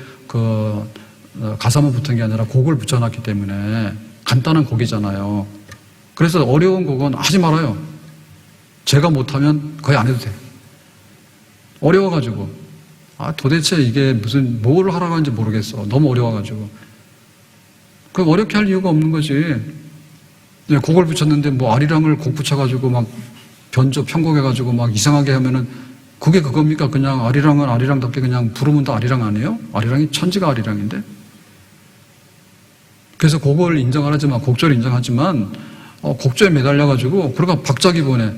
가사만 붙은 게 아니라 곡을 붙여놨기 때문에 간단한 곡이잖아요. 그래서 어려운 곡은 하지 말아요. 제가 못하면 거의 안 해도 돼. 어려워가지고. 도대체 이게 뭘 하라고 하는지 모르겠어. 너무 어려워가지고. 그 어렵게 할 이유가 없는 거지. 곡을 붙였는데 아리랑을 곡 붙여가지고 막 편곡해가지고 막 이상하게 하면은 그게 그겁니까? 그냥 아리랑은 아리랑답게 그냥 부르면 다 아리랑 아니에요? 아리랑이 천지가 아리랑인데? 그래서 곡을 인정 안 하지만, 곡조를 인정하지만, 곡조에 매달려가지고, 그러니까 박자기 보내.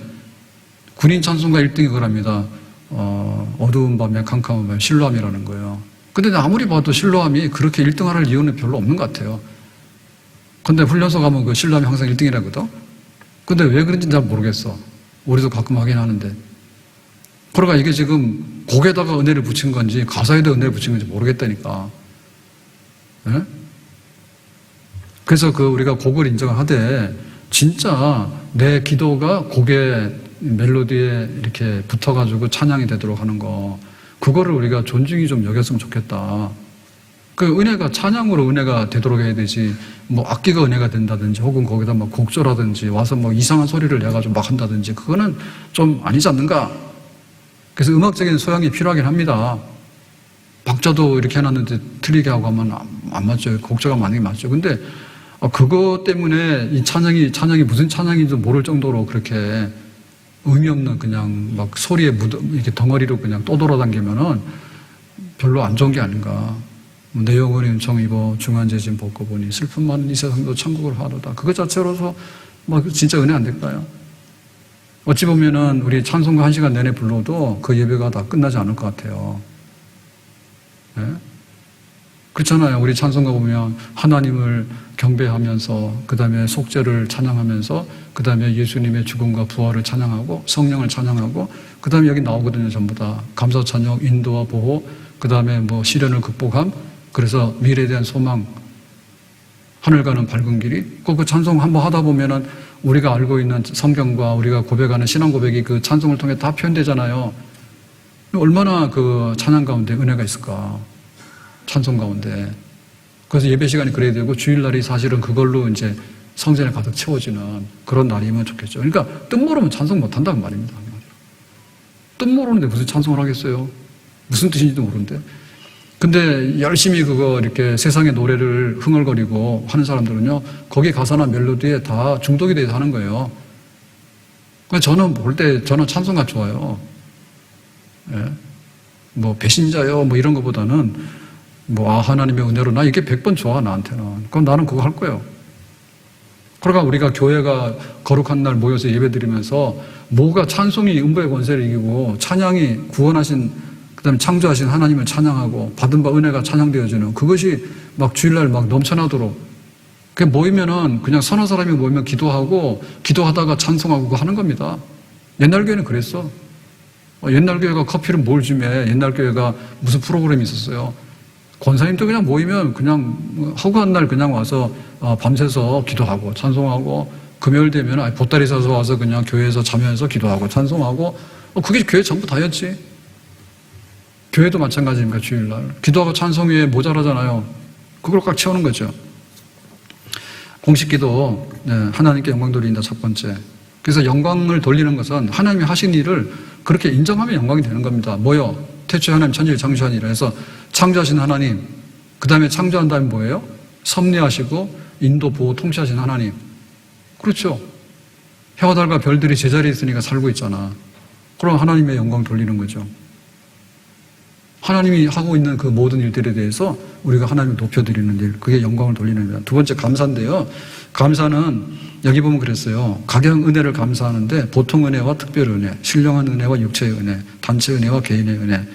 군인 찬송가 1등이 그럽니다. 어두운 밤에 캄캄한 밤에 실로암이라는 거예요. 근데 아무리 봐도 실로암이 그렇게 1등 할 이유는 별로 없는 것 같아요. 근데 훈련소 가면 그 실로암이 항상 1등이라거든? 근데 왜 그런지 잘 모르겠어. 우리도 가끔 하긴 하는데. 그러니까 이게 지금 곡에다가 은혜를 붙인 건지 가사에다 은혜를 붙인 건지 모르겠다니까. 네? 그래서 우리가 곡을 인정을 하되 진짜 내 기도가 곡에 멜로디에 이렇게 붙어가지고 찬양이 되도록 하는 거, 그거를 우리가 존중히 좀 여겼으면 좋겠다. 그 은혜가 찬양으로 은혜가 되도록 해야 되지, 악기가 은혜가 된다든지 혹은 거기다 곡조라든지 와서 이상한 소리를 내가지고 막 한다든지 그거는 좀 아니지 않는가. 그래서 음악적인 소양이 필요하긴 합니다. 박자도 이렇게 해놨는데 틀리게 하고 하면 안 맞죠. 곡조가 맞는 게 맞죠. 근데 그것 때문에 이 찬양이 무슨 찬양인지 모를 정도로 그렇게 의미 없는 그냥 소리에 이렇게 덩어리로 그냥 떠돌아다니면은 별로 안 좋은 게 아닌가. 내 영혼이 은총 입어 중한 죄짐 벗고 보니 슬픔 많은 이 세상도 천국을 하도다. 그것 자체로서 진짜 은혜 안 될까요? 어찌 보면은 우리 찬송가 1시간 내내 불러도 그 예배가 다 끝나지 않을 것 같아요. 네? 그렇잖아요. 우리 찬송가 보면 하나님을 경배하면서 그 다음에 속죄를 찬양하면서 그 다음에 예수님의 죽음과 부활을 찬양하고 성령을 찬양하고 그 다음에 여기 나오거든요. 전부 다 감사 찬양, 인도와 보호, 그 다음에 시련을 극복함, 그래서 미래에 대한 소망, 하늘 가는 밝은 길이. 그 찬송 한번 하다 보면은 우리가 알고 있는 성경과 우리가 고백하는 신앙 고백이 그 찬송을 통해 다 표현되잖아요. 얼마나 그 찬양 가운데 은혜가 있을까. 찬송 가운데. 그래서 예배 시간이 그래야 되고 주일날이 사실은 그걸로 이제 성전에 가득 채워지는 그런 날이면 좋겠죠. 그러니까 뜻 모르면 찬송 못 한다는 말입니다. 뜻 모르는데 무슨 찬송을 하겠어요? 무슨 뜻인지도 모르는데. 근데 열심히 이렇게 세상의 노래를 흥얼거리고 하는 사람들은요, 거기 가사나 멜로디에 다 중독이 돼서 하는 거예요. 저는 볼 때 저는 찬송가 좋아요. 예? 배신자요, 이런 것보다는 하나님의 은혜로 나 이게 100번 좋아, 나한테는. 그럼 나는 그거 할 거예요. 그러니까 우리가 교회가 거룩한 날 모여서 예배 드리면서 뭐가 찬송이 음부의 권세를 이기고 찬양이 구원하신 그 다음에 창조하신 하나님을 찬양하고 받은 바 은혜가 찬양되어지는 그것이 주일날 넘쳐나도록 그 모이면은 그냥 서너 사람이 모이면 기도하고 기도하다가 찬송하고 그거 하는 겁니다. 옛날 교회는 그랬어. 옛날 교회가 커피를 뭘 주매 옛날 교회가 무슨 프로그램이 있었어요. 권사님도 그냥 모이면 그냥 허구한 날 그냥 와서 밤새서 기도하고 찬송하고 금요일 되면 보따리 싸서 와서 그냥 교회에서 자면서 기도하고 찬송하고 그게 교회 전부 다였지. 교회도 마찬가지입니다. 주일날 기도하고 찬송 위에 모자라잖아요. 그걸 꽉 채우는 거죠. 공식 기도, 하나님께 영광 돌린다 첫 번째. 그래서 영광을 돌리는 것은 하나님이 하신 일을 그렇게 인정하면 영광이 되는 겁니다. 뭐요? 태초에 하나님 천지를 창조한 일을 해서 창조하신 하나님, 그 다음에 창조한 다음에 뭐예요? 섭리하시고 인도, 보호, 통치하신 하나님. 그렇죠. 해와 달과 별들이 제자리에 있으니까 살고 있잖아. 그럼 하나님의 영광 돌리는 거죠. 하나님이 하고 있는 그 모든 일들에 대해서 우리가 하나님을 높여드리는 일, 그게 영광을 돌리는 일이다. 두 번째 감사인데요. 감사는 여기 보면 그랬어요. 각양 은혜를 감사하는데 보통 은혜와 특별 은혜, 신령한 은혜와 육체의 은혜, 단체 은혜와 개인의 은혜.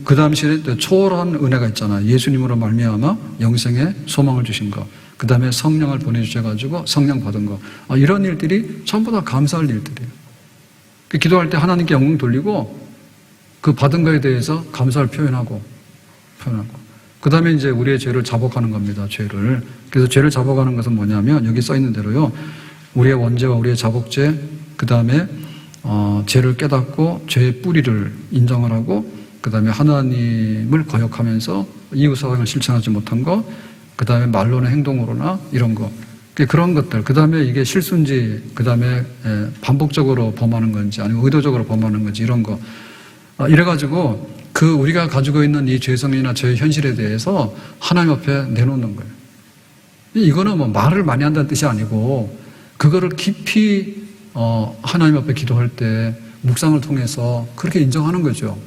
그 당시에 초월한 은혜가 있잖아요. 예수님으로 말미암아 영생의 소망을 주신 것. 그 다음에 성령을 보내주셔가지고 성령 받은 것. 이런 일들이 전부 다 감사할 일들이에요. 기도할 때 하나님께 영광 돌리고 그 받은 거에 대해서 감사를 표현하고. 그 다음에 이제 우리의 죄를 자복하는 겁니다. 죄를. 그래서 죄를 자복하는 것은 뭐냐면 여기 써 있는 대로요. 우리의 원죄와 우리의 자복죄, 그 다음에 죄를 깨닫고 죄의 뿌리를 인정을 하고, 그 다음에 하나님을 거역하면서 이웃사랑을 실천하지 못한 것, 그 다음에 말로나 행동으로나 이런 거. 그런 것들. 그 다음에 이게 실수인지, 그 다음에 반복적으로 범하는 건지, 아니면 의도적으로 범하는 건지 이런 거. 이래가지고 그 우리가 가지고 있는 이 죄성이나 죄의 현실에 대해서 하나님 앞에 내놓는 거예요. 이거는 뭐 말을 많이 한다는 뜻이 아니고 그거를 깊이 하나님 앞에 기도할 때 묵상을 통해서 그렇게 인정하는 거죠.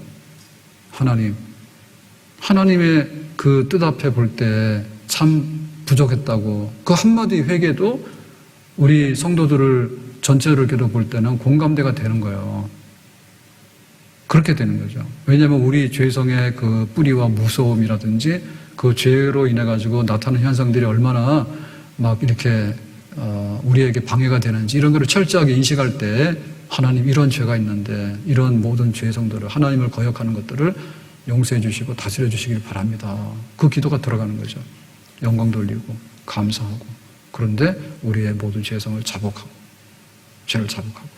하나님의 그 뜻 앞에 볼 때 참 부족했다고 그 한마디 회개도 우리 성도들을 전체를 이렇게 볼 때는 공감대가 되는 거예요. 그렇게 되는 거죠. 왜냐하면 우리 죄성의 그 뿌리와 무서움이라든지 그 죄로 인해 가지고 나타나는 현상들이 얼마나 막 이렇게 우리에게 방해가 되는지 이런 거를 철저하게 인식할 때 하나님 이런 죄가 있는데 이런 모든 죄성들을 하나님을 거역하는 것들을 용서해 주시고 다스려 주시길 바랍니다. 그 기도가 들어가는 거죠. 영광 돌리고 감사하고 그런데 우리의 모든 죄성을 자복하고 죄를 자복하고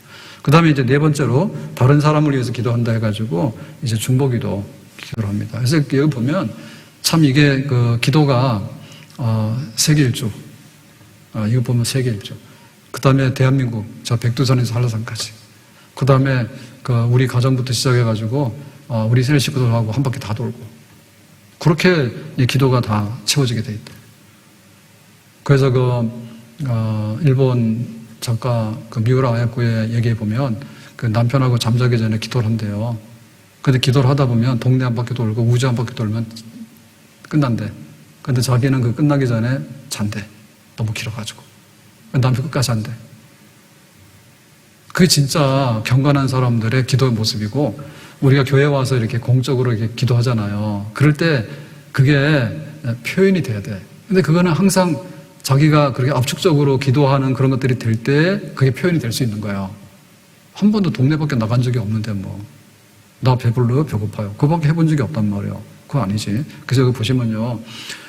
그 다음에 이제 네 번째로 다른 사람을 위해서 기도한다 해가지고 이제 중보기도 기도를 합니다. 그래서 여기 보면 참 이게 그 기도가 세계일주 이거 보면 세계일주 그 다음에 대한민국 저 백두산에서 한라산까지 그 다음에 그 우리 가정부터 시작해가지고 우리 세 식구들하고 한 바퀴 다 돌고 그렇게 이 기도가 다 채워지게 돼 있다. 그래서 일본 작가 미우라 아야코의 얘기해 보면 그 남편하고 잠자기 전에 기도를 한대요. 근데 기도를 하다 보면 동네 한 바퀴 돌고 우주 한 바퀴 돌면 끝난대. 근데 자기는 그 끝나기 전에 잔대. 너무 길어가지고. 남편 끝까지 한대. 그게 진짜 경건한 사람들의 기도의 모습이고 우리가 교회 와서 이렇게 공적으로 이렇게 기도하잖아요. 그럴 때 그게 표현이 돼야 돼. 근데 그거는 항상 자기가 그렇게 압축적으로 기도하는 그런 것들이 될 때 그게 표현이 될 수 있는 거예요. 한 번도 동네 밖에 나간 적이 없는데 나 배불러요? 배고파요. 그거밖에 해본 적이 없단 말이에요. 그거 아니지. 그래서 여기 보시면요.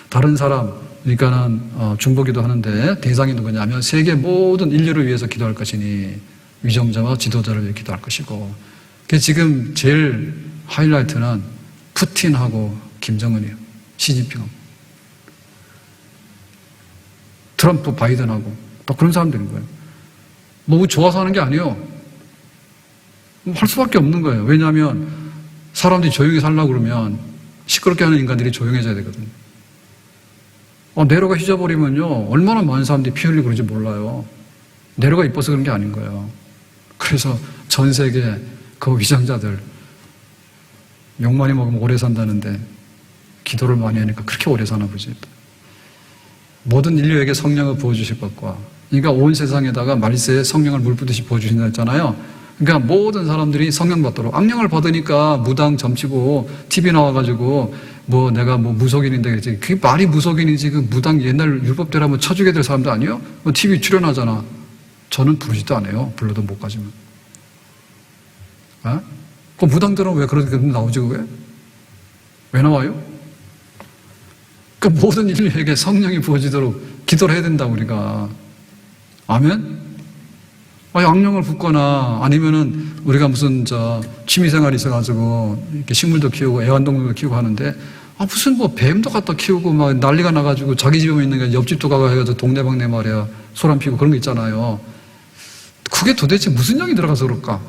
다른 사람, 그러니까는 중보기도 하는데 대상이 누구냐면 세계 모든 인류를 위해서 기도할 것이니 위정자와 지도자를 위해 기도할 것이고 지금 제일 하이라이트는 푸틴하고 김정은이에요. 시진핑하고 트럼프, 바이든하고 딱 그런 사람들인 거예요. 뭐 좋아서 하는 게 아니에요. 할 수밖에 없는 거예요. 왜냐하면 사람들이 조용히 살려고 그러면 시끄럽게 하는 인간들이 조용해져야 되거든요. 네로가 휘져버리면요 얼마나 많은 사람들이 피 흘리고 그런지 몰라요. 네로가 이뻐서 그런 게 아닌 거예요. 그래서 전 세계 그 위장자들 욕 많이 먹으면 오래 산다는데 기도를 많이 하니까 그렇게 오래 사나 보지. 모든 인류에게 성령을 부어주실 것과 그러니까 온 세상에다가 말세에 성령을 물붓듯이 부어주신다 했잖아요. 그러니까 모든 사람들이 성령 받도록 악령을 받으니까 무당 점치고 TV 나와가지고 뭐 내가 뭐 무속인인데 그랬지. 그게 말이 무속인이지. 그 무당 옛날 율법대로 하면 쳐주게 될 사람도 아니에요? 뭐 TV 출연하잖아. 저는 부르지도 않아요. 불러도 못 가지만. 어? 그 무당들은 왜 그렇게 나오지, 왜? 왜 나와요? 그 모든 인류에게 성령이 부어지도록 기도를 해야 된다, 우리가. 아멘? 악령을 붓거나 아니면은 우리가 무슨 취미생활이 있어가지고 이렇게 식물도 키우고 애완동물도 키우고 하는데 무슨 뭐 뱀도 갖다 키우고 막 난리가 나가지고 자기 집에 있는 게 옆집도 가고 해가지고 동네방네 말이야 소란 피고 그런 거 있잖아요. 그게 도대체 무슨 영이 들어가서 그럴까?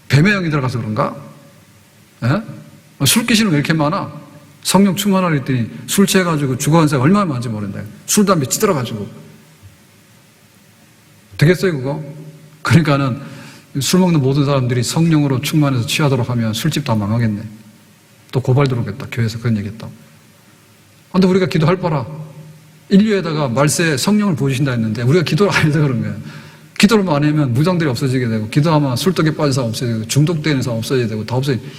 뱀의 영이 들어가서 그런가? 예? 술 귀신은 왜 이렇게 많아? 성령 충만하라 했더니 술 취해가지고 죽어간 사람이 얼마나 많은지 모른다. 술, 담배 찌들어가지고. 되겠어요, 그거? 그러니까는 술 먹는 모든 사람들이 성령으로 충만해서 취하도록 하면 술집 다 망하겠네. 또 고발 들어오겠다. 교회에서 그런 얘기 했다고. 근데 우리가 기도할 바라. 인류에다가 말세에 성령을 부어주신다 했는데 우리가 기도를 안 해서 그런 거예요. 기도를 안 하면 무당들이 없어지게 되고 기도하면 술독에 빠진 사람 없어지게 되고 중독되는 사람 없어지게 되고 다 없어지게 되고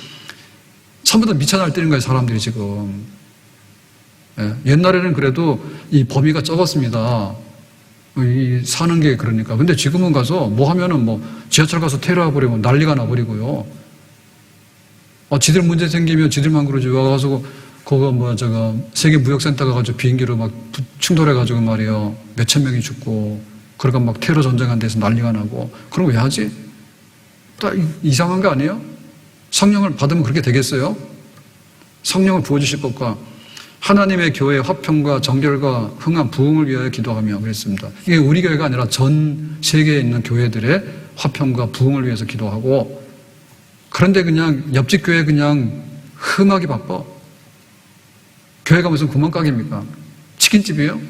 전부 다 미쳐 날뛰는 거예요, 사람들이 지금. 예. 옛날에는 그래도 이 범위가 적었습니다. 사는 게 그러니까. 근데 지금은 가서 뭐 하면은 뭐 지하철 가서 테러해 버리면 난리가 나버리고요. 지들 문제 생기면 지들만 그러지. 와가지고 그거 세계 무역센터 가가지고 비행기로 막 충돌해가지고 말이에요. 몇천 명이 죽고 그러니까 막 테러 전쟁한 데서 난리가 나고. 그럼 왜 하지? 다 이상한 거 아니에요? 성령을 받으면 그렇게 되겠어요? 성령을 부어주실 것과 하나님의 교회의 화평과 정결과 흥한 부흥을 위하여 기도하며 그랬습니다. 이게 우리 교회가 아니라 전 세계에 있는 교회들의 화평과 부흥을 위해서 기도하고 그런데 그냥 옆집 교회 그냥 흠하기 바빠. 교회가 무슨 구멍가게입니까? 치킨집이에요?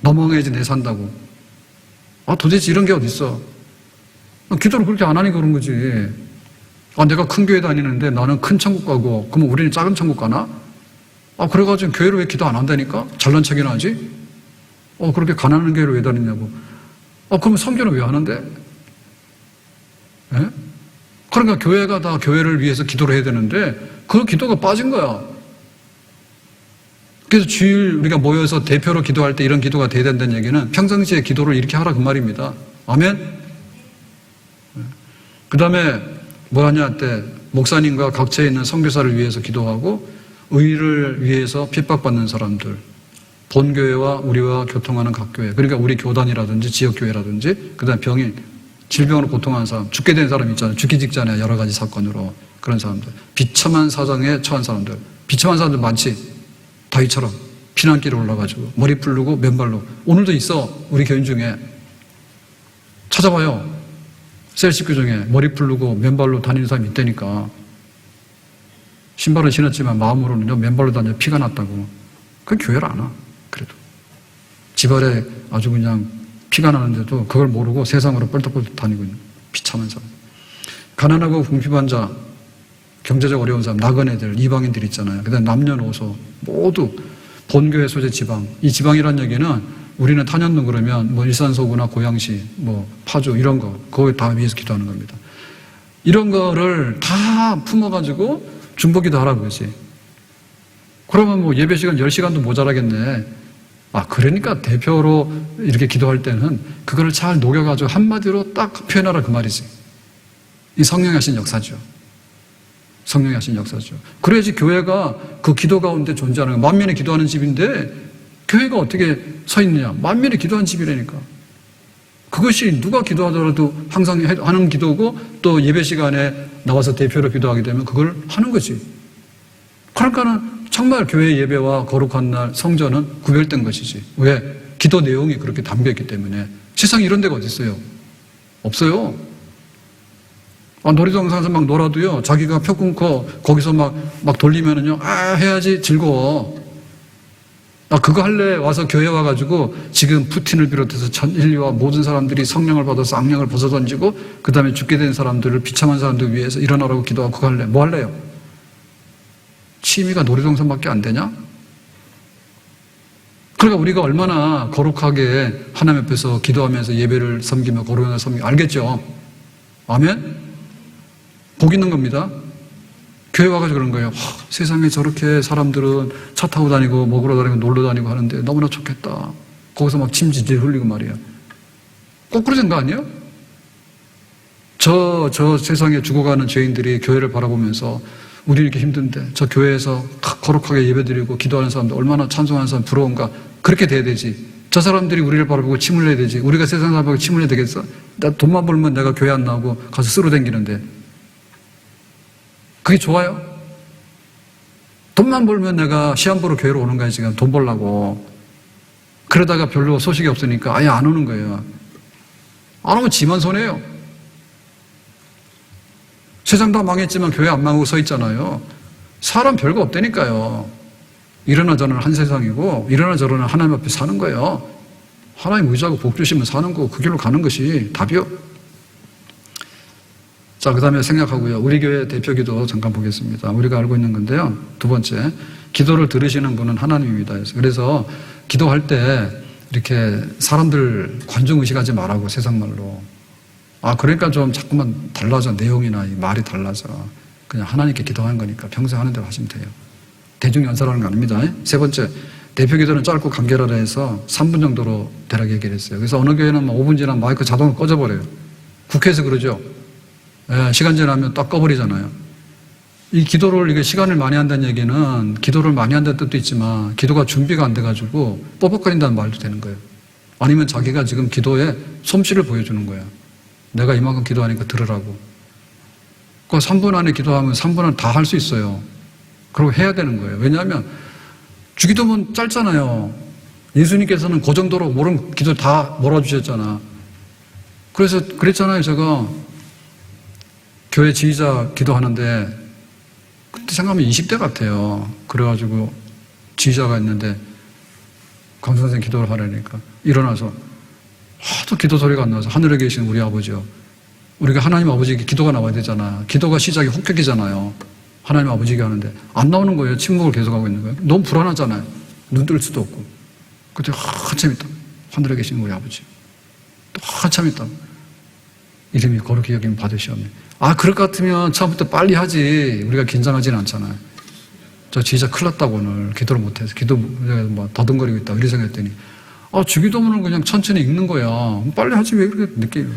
너멍해야지 내 산다고. 도대체 이런 게 어딨어? 기도를 그렇게 안 하니까 그런 거지. 내가 큰 교회 다니는데 나는 큰 천국 가고 그러면 우리는 작은 천국 가나? 그래가지고 교회를 왜 기도 안 한다니까? 잘난 척이나 하지? 그렇게 가난한 교회를 왜 다니냐고. 그러면 선교는 왜 하는데? 예? 그러니까 교회가 다 교회를 위해서 기도를 해야 되는데 그 기도가 빠진 거야. 그래서 주일 우리가 모여서 대표로 기도할 때 이런 기도가 돼야 된다는 얘기는 평상시에 기도를 이렇게 하라 그 말입니다. 아멘? 그 다음에 뭐 하냐 할 때 목사님과 각처에 있는 선교사를 위해서 기도하고 의를 위해서 핍박받는 사람들, 본교회와 우리와 교통하는 각 교회, 그러니까 우리 교단이라든지 지역교회라든지 그 다음에 병인, 질병으로 고통하는 사람, 죽게 된 사람 있잖아요. 죽기 직전에 여러 가지 사건으로 그런 사람들, 비참한 사정에 처한 사람들, 비참한 사람들 많지. 다윗처럼 피난길에 올라가지고 머리 풀르고 맨발로. 오늘도 있어, 우리 교인 중에. 찾아봐요. 셀식교 중에 머리 풀르고 맨발로 다니는 사람이 있다니까. 신발은 신었지만 마음으로는 맨발로 다녀 피가 났다고. 그건 교회를 안 와. 그래도 집안에 아주 그냥 피가 나는데도 그걸 모르고 세상으로 뻘떡뻘떡 다니고 있는 비참한 사람. 가난하고 궁핍한 자, 경제적 어려운 사람, 나그네들, 이방인들 있잖아요. 그다음 남녀노소 모두 본교회 소재 지방. 이 지방이라는 얘기는 우리는 탄현동 그러면 뭐 일산서구나 고양시, 뭐 파주 이런 거 그거에 다 위해서 기도하는 겁니다. 이런 거를 다 품어가지고 중보기도 하라고 그러지. 그러면 뭐 예배 시간 10시간도 모자라겠네. 그러니까 대표로 이렇게 기도할 때는 그거를 잘 녹여가지고 한마디로 딱 표현하라 그 말이지. 이 성령이 하신 역사죠. 성령이 하신 역사죠. 그래야지 교회가 그 기도 가운데 존재하는 거예요. 만면에 기도하는 집인데 교회가 어떻게 서 있느냐. 만면에 기도하는 집이라니까. 그것이 누가 기도하더라도 항상 하는 기도고 또 예배 시간에 나와서 대표로 기도하게 되면 그걸 하는 거지. 그러니까는 정말 교회 예배와 거룩한 날 성전은 구별된 것이지. 왜? 기도 내용이 그렇게 담겨있기 때문에. 세상에 이런 데가 어디 있어요? 없어요. 놀이동산에서 막 놀아도요, 자기가 표 끊고 거기서 막 돌리면은요, 해야지 즐거워. 그거 할래 와서 교회 와가지고 지금 푸틴을 비롯해서 전 인류와 모든 사람들이 성령을 받아서 악령을 벗어던지고 그 다음에 죽게 된 사람들을 비참한 사람들 위해서 일어나라고 기도하고 그거 할래. 뭐 할래요? 취미가 놀이동산밖에 안 되냐? 그러니까 우리가 얼마나 거룩하게 하나님 앞에서 기도하면서 예배를 섬기며 거룩을 섬기며 알겠죠? 아멘? 복 있는 겁니다. 교회 와가지고 그런 거예요. 세상에 저렇게 사람들은 차 타고 다니고 먹으러 다니고 놀러 다니고 하는데 너무나 좋겠다. 거기서 막 침 질질 흘리고 말이야. 꼭 그러는 거 아니에요? 저 세상에 죽어가는 죄인들이 교회를 바라보면서 우리 이렇게 힘든데 저 교회에서 거룩하게 예배드리고 기도하는 사람들 얼마나 찬송하는 사람 부러운가. 그렇게 돼야 되지. 저 사람들이 우리를 바라보고 침 흘려야 되지. 우리가 세상 사람하고 침 흘려야 되겠어? 나 돈만 벌면 내가 교회 안 나오고 가서 쓰러 다니는데 그게 좋아요? 돈만 벌면 내가 시험 보러 교회로 오는 거야 지금. 돈 벌라고. 그러다가 별로 소식이 없으니까 아예 안 오는 거예요. 안 오면 지만 손해요. 세상 다 망했지만 교회 안 망하고 서 있잖아요. 사람 별거 없다니까요. 이러나 저러나 한 세상이고 이러나 저러나 하나님 앞에 사는 거예요. 하나님 의지하고 복 주시면 사는 거고 그 길로 가는 것이 답이요. 자, 그 다음에 생각하고요. 우리 교회 대표기도 잠깐 보겠습니다. 우리가 알고 있는 건데요. 두 번째, 기도를 들으시는 분은 하나님입니다. 그래서 기도할 때 이렇게 사람들 관중 의식하지 말라고 세상 말로. 그러니까 좀 자꾸만 달라져. 내용이나 이 말이 달라져. 그냥 하나님께 기도하는 거니까 평소에 하는 대로 하시면 돼요. 대중 연설하는 거 아닙니다. 세 번째, 대표 기도는 짧고 간결하다 해서 3분 정도로 대략 얘기를 했어요. 그래서 어느 교회는 5분 지나면 마이크 자동으로 꺼져버려요. 국회에서 그러죠. 시간 지나면 딱 꺼버리잖아요. 이 기도를, 이게 시간을 많이 한다는 얘기는 기도를 많이 한다는 뜻도 있지만 기도가 준비가 안 돼가지고 뻐벅거린다는 말도 되는 거예요. 아니면 자기가 지금 기도에 솜씨를 보여주는 거예요. 내가 이만큼 기도하니까 들으라고. 그 3분 안에 기도하면 3분 안에 다 할 수 있어요. 그리고 해야 되는 거예요. 왜냐하면 주기도문 짧잖아요. 예수님께서는 그 정도로 모른 기도 다 몰아주셨잖아. 그래서 그랬잖아요. 제가 교회 지휘자 기도하는데 그때 생각하면 20대 같아요. 그래가지고 지휘자가 있는데 강수 선생님 기도를 하려니까 일어나서 하도 기도 소리가 안 나서 하늘에 계신 우리 아버지요. 우리가 하나님 아버지에게 기도가 나와야 되잖아. 기도가 시작이 혹격이잖아요. 하나님 아버지에게 하는데 안 나오는 거예요. 침묵을 계속하고 있는 거예요. 너무 불안하잖아요. 눈 뜰 수도 없고. 그때 한참 있다. 하늘에 계신 우리 아버지. 또 한참 있다. 이름이 거룩히 여김 받으시옵네. 그럴 것 같으면 처음부터 빨리 하지. 우리가 긴장하지는 않잖아요. 저 진짜 큰일 났다고 오늘 기도를 못해서 기도 뭐 더듬거리고 있다. 이렇게 생각했더니 주기도문을 그냥 천천히 읽는 거야. 빨리 하지 왜 그렇게 늦게 읽어.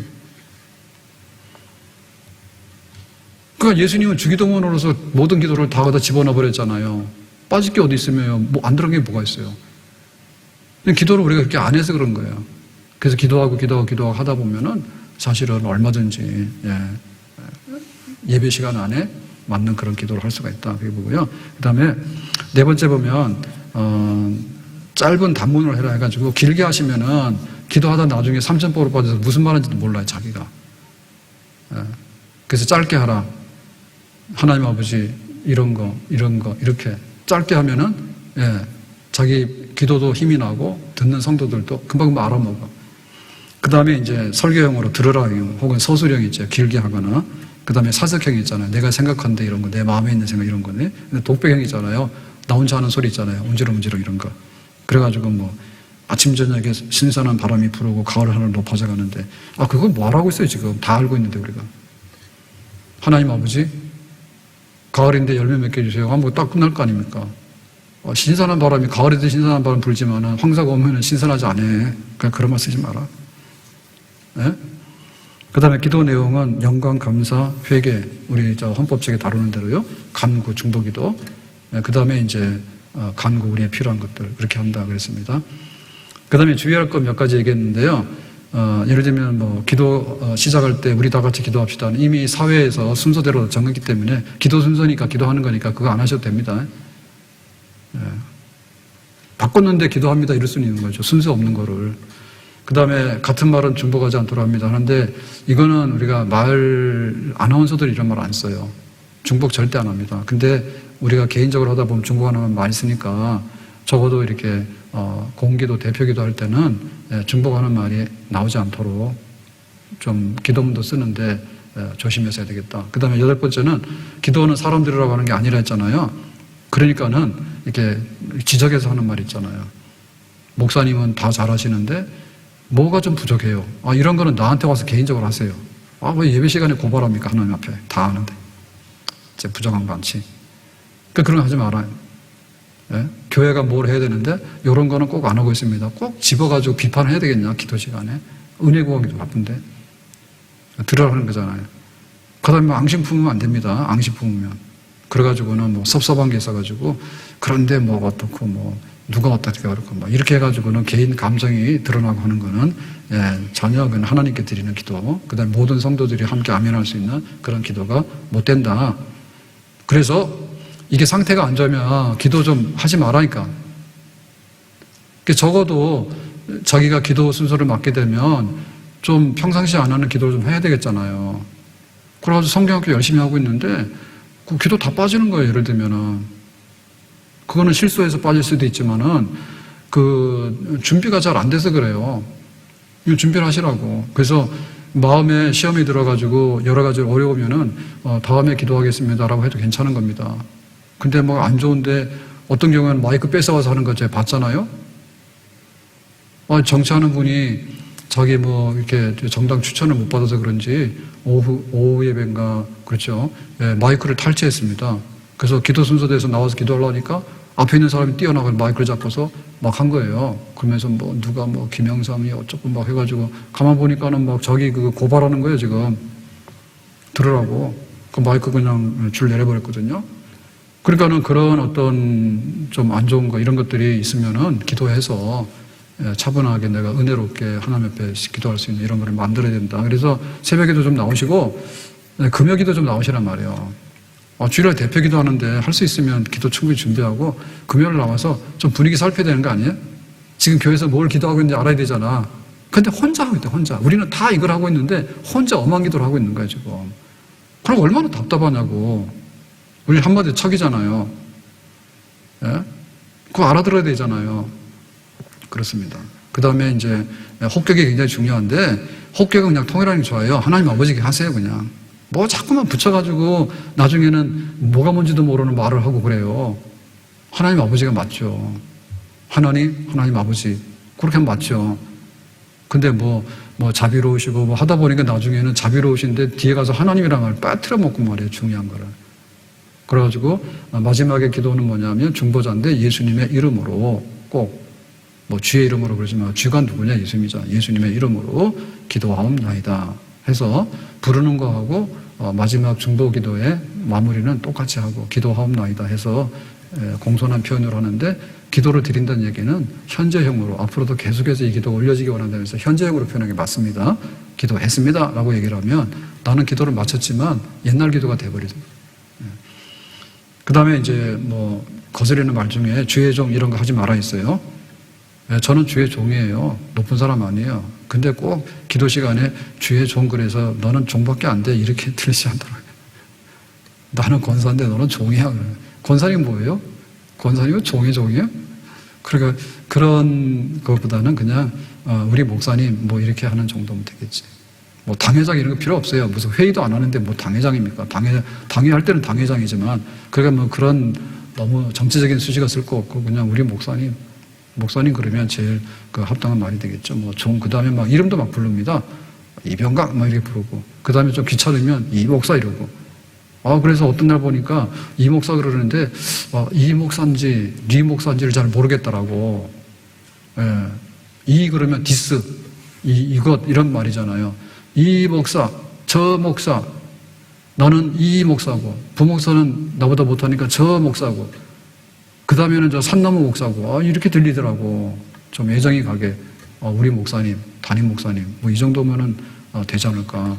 그러니까 예수님은 주기도문으로서 모든 기도를 다 거기다 집어넣어 버렸잖아요. 빠질 게 어디 있으면 안 들은 게 뭐가 있어요. 기도를 우리가 그렇게 안 해서 그런 거예요. 그래서 기도하고 하다 보면은 사실은 얼마든지 예배 시간 안에 맞는 그런 기도를 할 수가 있다. 그게 보고요. 그 다음에 네 번째 보면 짧은 단문을 해라 해가지고 길게 하시면은 기도하다 나중에 삼천포로 빠져서 무슨 말인지도 몰라요. 자기가. 그래서 짧게 하라. 하나님 아버지 이런 거 이렇게 짧게 하면은 자기 기도도 힘이 나고 듣는 성도들도 금방 알아먹어. 그 다음에 이제 설교형으로 들으라형 혹은 서술형 있죠. 길게 하거나. 그 다음에 사석형 있잖아요. 내가 생각한데 이런 거, 내 마음에 있는 생각 이런 거네. 독백형 있잖아요. 나 혼자 하는 소리 있잖아요. 움지렁움지렁 이런 거. 그래가지고 아침 저녁에 신선한 바람이 불고 가을 하늘 높아져 가는데 그건 뭐 하라고 있어요 지금. 다 알고 있는데 우리가. 하나님 아버지 가을인데 열매 맺게 해주세요 하면 딱 끝날 거 아닙니까? 신선한 바람이 가을에도 신선한 바람 불지만 황사가 오면 신선하지 않아. 그냥 그런 말 쓰지 마라. 그 다음에 기도 내용은 영광, 감사, 회개, 우리 헌법책에 다루는 대로요. 간구, 중보기도. 그 다음에 이제 간구, 우리의 필요한 것들 그렇게 한다 그랬습니다. 그 다음에 주의할 것 몇 가지 얘기했는데요. 예를 들면 기도 시작할 때 우리 다 같이 기도합시다. 이미 사회에서 순서대로 정했기 때문에 기도 순서니까 기도하는 거니까 그거 안 하셔도 됩니다. 바꿨는데 기도합니다 이럴 수는 있는 거죠. 순서 없는 거를. 그 다음에 같은 말은 중복하지 않도록 합니다 하는데 이거는 우리가 아나운서들이 이런 말 안 써요. 중복 절대 안 합니다. 근데 우리가 개인적으로 하다 보면 중복하는 말 많이 쓰니까 적어도 이렇게 공기도 대표기도 할 때는 중복하는 말이 나오지 않도록 좀 기도문도 쓰는데 조심해서 해야 되겠다. 그 다음에 여덟 번째는 기도는 사람들이라고 하는 게 아니라 했잖아요. 그러니까는 이렇게 지적해서 하는 말 있잖아요. 목사님은 다 잘하시는데 뭐가 좀 부족해요. 이런 거는 나한테 와서 개인적으로 하세요. 왜 예배 시간에 고발합니까? 하나님 앞에. 다 아는데. 이제 부정한 반치. 그러니까 그런 거 하지 말아요. 예? 교회가 뭘 해야 되는데 이런 거는 꼭 안 하고 있습니다. 꼭 집어가지고 비판을 해야 되겠냐, 기도 시간에. 은혜 구하기도 바쁜데. 들으라는 거잖아요. 그 다음에 앙심 품으면 안 됩니다. 앙심 품으면. 그래가지고는 뭐 섭섭한 게 있어가지고, 그런데 뭐 어떻고, 뭐, 누가 어떻게 그렇고, 뭐, 이렇게 해가지고는 개인 감정이 드러나고 하는 거는, 예, 전혀 그건 하나님께 드리는 기도, 그 다음에 모든 성도들이 함께 아멘할 수 있는 그런 기도가 못 된다. 그래서 이게 상태가 안 좋으면 기도 좀 하지 말라니까. 적어도 자기가 기도 순서를 맡게 되면 좀 평상시에 안 하는 기도를 좀 해야 되겠잖아요. 그래가지고 성경학교 열심히 하고 있는데 그 기도 다 빠지는 거예요. 예를 들면은 그거는 실수해서 빠질 수도 있지만은 그 준비가 잘 안 돼서 그래요. 이 준비를 하시라고. 그래서 마음에 시험이 들어가지고 여러 가지 어려우면은 다음에 기도하겠습니다라고 해도 괜찮은 겁니다. 근데 뭐 안 좋은데 어떤 경우에는 마이크 뺏어와서 하는 거 제가 봤잖아요. 정치하는 분이 자기 뭐 이렇게 정당 추천을 못 받아서 그런지 오후 예배인가 그렇죠. 예, 마이크를 탈취했습니다. 그래서 기도 순서대에서 나와서 기도하려니까 앞에 있는 사람이 뛰어나가서 마이크를 잡고서 막 한 거예요. 그러면서 뭐 누가 뭐 김영삼이 어쩌고 막 해가지고 가만 보니까는 막 자기 그 고발하는 거예요 지금. 들으라고. 그 마이크 그냥 줄 내려버렸거든요. 그러니까는 그런 어떤 좀 안 좋은 거 이런 것들이 있으면은 기도해서 차분하게 내가 은혜롭게 하나님 앞에 기도할 수 있는 이런 거를 만들어야 된다. 그래서 새벽에도 좀 나오시고 금요기도 좀 나오시란 말이에요. 주일날 대표 기도하는데 할 수 있으면 기도 충분히 준비하고 금요일 나와서 좀 분위기 살펴야 되는 거 아니에요? 지금 교회에서 뭘 기도하고 있는지 알아야 되잖아. 근데 혼자 하고 있대, 혼자. 우리는 다 이걸 하고 있는데 혼자 엄한 기도를 하고 있는 거야, 지금. 그럼 얼마나 답답하냐고. 우리 한마디 척이잖아요. 예? 그거 알아들어야 되잖아요. 그렇습니다. 그 다음에 이제 혹격이 굉장히 중요한데 혹격은 그냥 통일하는 게 좋아요. 하나님 아버지께 하세요, 그냥. 뭐 자꾸만 붙여가지고 나중에는 뭐가 뭔지도 모르는 말을 하고 그래요. 하나님 아버지가 맞죠. 하나님 아버지. 그렇게 하면 맞죠. 근데 뭐 자비로우시고 뭐 하다 보니까 나중에는 자비로우신데 뒤에 가서 하나님이란 말을 빠뜨려 먹고 말이에요. 중요한 거를. 그래가지고 마지막에 기도는 뭐냐면 중보자인데 예수님의 이름으로 꼭 뭐 주의 이름으로 그러지 마. 주가 누구냐? 예수님이죠. 예수님의 이름으로 기도하옵나이다 해서 부르는 거하고 마지막 중보 기도의 마무리는 똑같이 하고 기도하옵나이다 해서 공손한 표현으로 하는데 기도를 드린다는 얘기는 현재형으로 앞으로도 계속해서 이 기도가 올려지기 원한다면서 현재형으로 표현하는 게 맞습니다. 기도했습니다 라고 얘기를 하면 나는 기도를 마쳤지만 옛날 기도가 돼버리죠. 그 다음에 이제 뭐 거스르는 말 중에 주의 종 이런 거 하지 말아 있어요. 저는 주의 종이에요. 높은 사람 아니에요. 근데 꼭 기도 시간에 주의 종 그래서 너는 종밖에 안 돼 이렇게 들리지 않더라고요. 나는 권사인데 너는 종이야. 권사님 뭐예요? 권사님은 종이에요? 그러니까 그런 것보다는 그냥 우리 목사님 뭐 이렇게 하는 정도면 되겠지. 뭐 당회장 이런 거 필요 없어요. 무슨 회의도 안 하는데 뭐 당회장입니까? 당회할 때는 당회장이지만 그러니까 뭐 그런 너무 정치적인 수지가 쓸 거 없고 그냥 우리 목사님 그러면 제일 그 합당한 말이 되겠죠. 뭐 그 다음에 막 이름도 막 부릅니다. 이병각 막 이렇게 부르고 그 다음에 좀 귀찮으면 이 목사 이러고. 그래서 어떤 날 보니까 이 목사 그러는데 이 목사인지 리 목사인지를 잘 모르겠더라고. 예. 이 그러면 디스 이것 이런 말이잖아요. 이 목사 저 목사 나는 이 목사고 부목사는 나보다 못하니까 저 목사고 그 다음에는 저 산나무 목사고 이렇게 들리더라고. 좀 애정이 가게 우리 목사님 담임 목사님 뭐 이 정도면은 되지 않을까.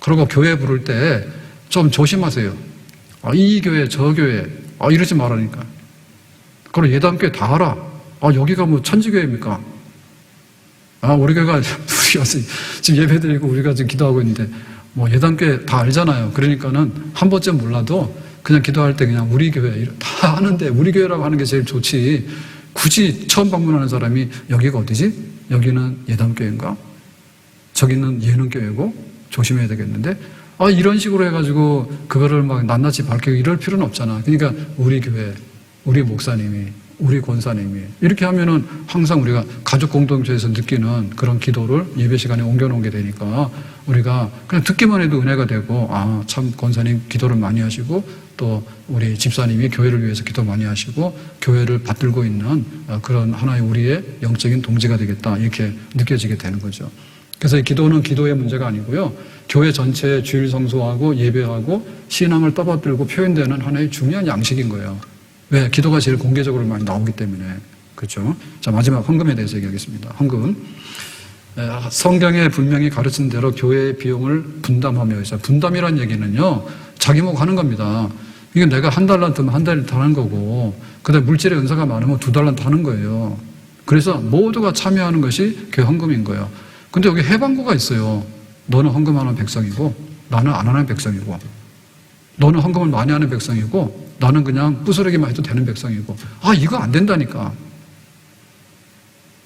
그리고 교회 부를 때 좀 조심하세요. 이 교회 저 교회 이러지 말라니까. 그리고 예담교회 다 알아. 여기가 뭐 천지교회입니까? 우리 교회가 우리가 지금 예배드리고 우리가 지금 기도하고 있는데 뭐 예담교회 다 알잖아요. 그러니까는 한 번쯤 몰라도 그냥 기도할 때 그냥 우리 교회 다 하는데 우리 교회라고 하는 게 제일 좋지. 굳이 처음 방문하는 사람이 여기가 어디지? 여기는 예담교회인가? 저기는 예능교회고 조심해야 되겠는데 이런 식으로 해가지고 그거를 막 낱낱이 밝히고 이럴 필요는 없잖아. 그러니까 우리 교회, 우리 목사님이 우리 권사님이. 이렇게 하면은 항상 우리가 가족 공동체에서 느끼는 그런 기도를 예배 시간에 옮겨놓게 되니까 우리가 그냥 듣기만 해도 은혜가 되고, 아, 참 권사님 기도를 많이 하시고, 또 우리 집사님이 교회를 위해서 기도 많이 하시고, 교회를 받들고 있는 그런 하나의 우리의 영적인 동지가 되겠다. 이렇게 느껴지게 되는 거죠. 그래서 이 기도는 기도의 문제가 아니고요. 교회 전체에 주일 성수하고 예배하고 신앙을 떠받들고 표현되는 하나의 중요한 양식인 거예요. 왜? 기도가 제일 공개적으로 많이 나오기 때문에. 그렇죠? 자, 마지막 헌금에 대해서 얘기하겠습니다. 헌금. 성경에 분명히 가르친 대로 교회의 비용을 분담하며 있어요. 분담이란 얘기는요, 자기 목 하는 겁니다. 이게 내가 한 달란트면 한 달란트 하는 거고, 그 다음에 물질의 은사가 많으면 2달란트 하는 거예요. 그래서 모두가 참여하는 것이 교회 헌금인 거예요. 근데 여기 해방구가 있어요. 너는 헌금하는 백성이고, 나는 안 하는 백성이고, 너는 헌금을 많이 하는 백성이고, 나는 그냥 부스러기만 해도 되는 백성이고. 아, 이거 안 된다니까.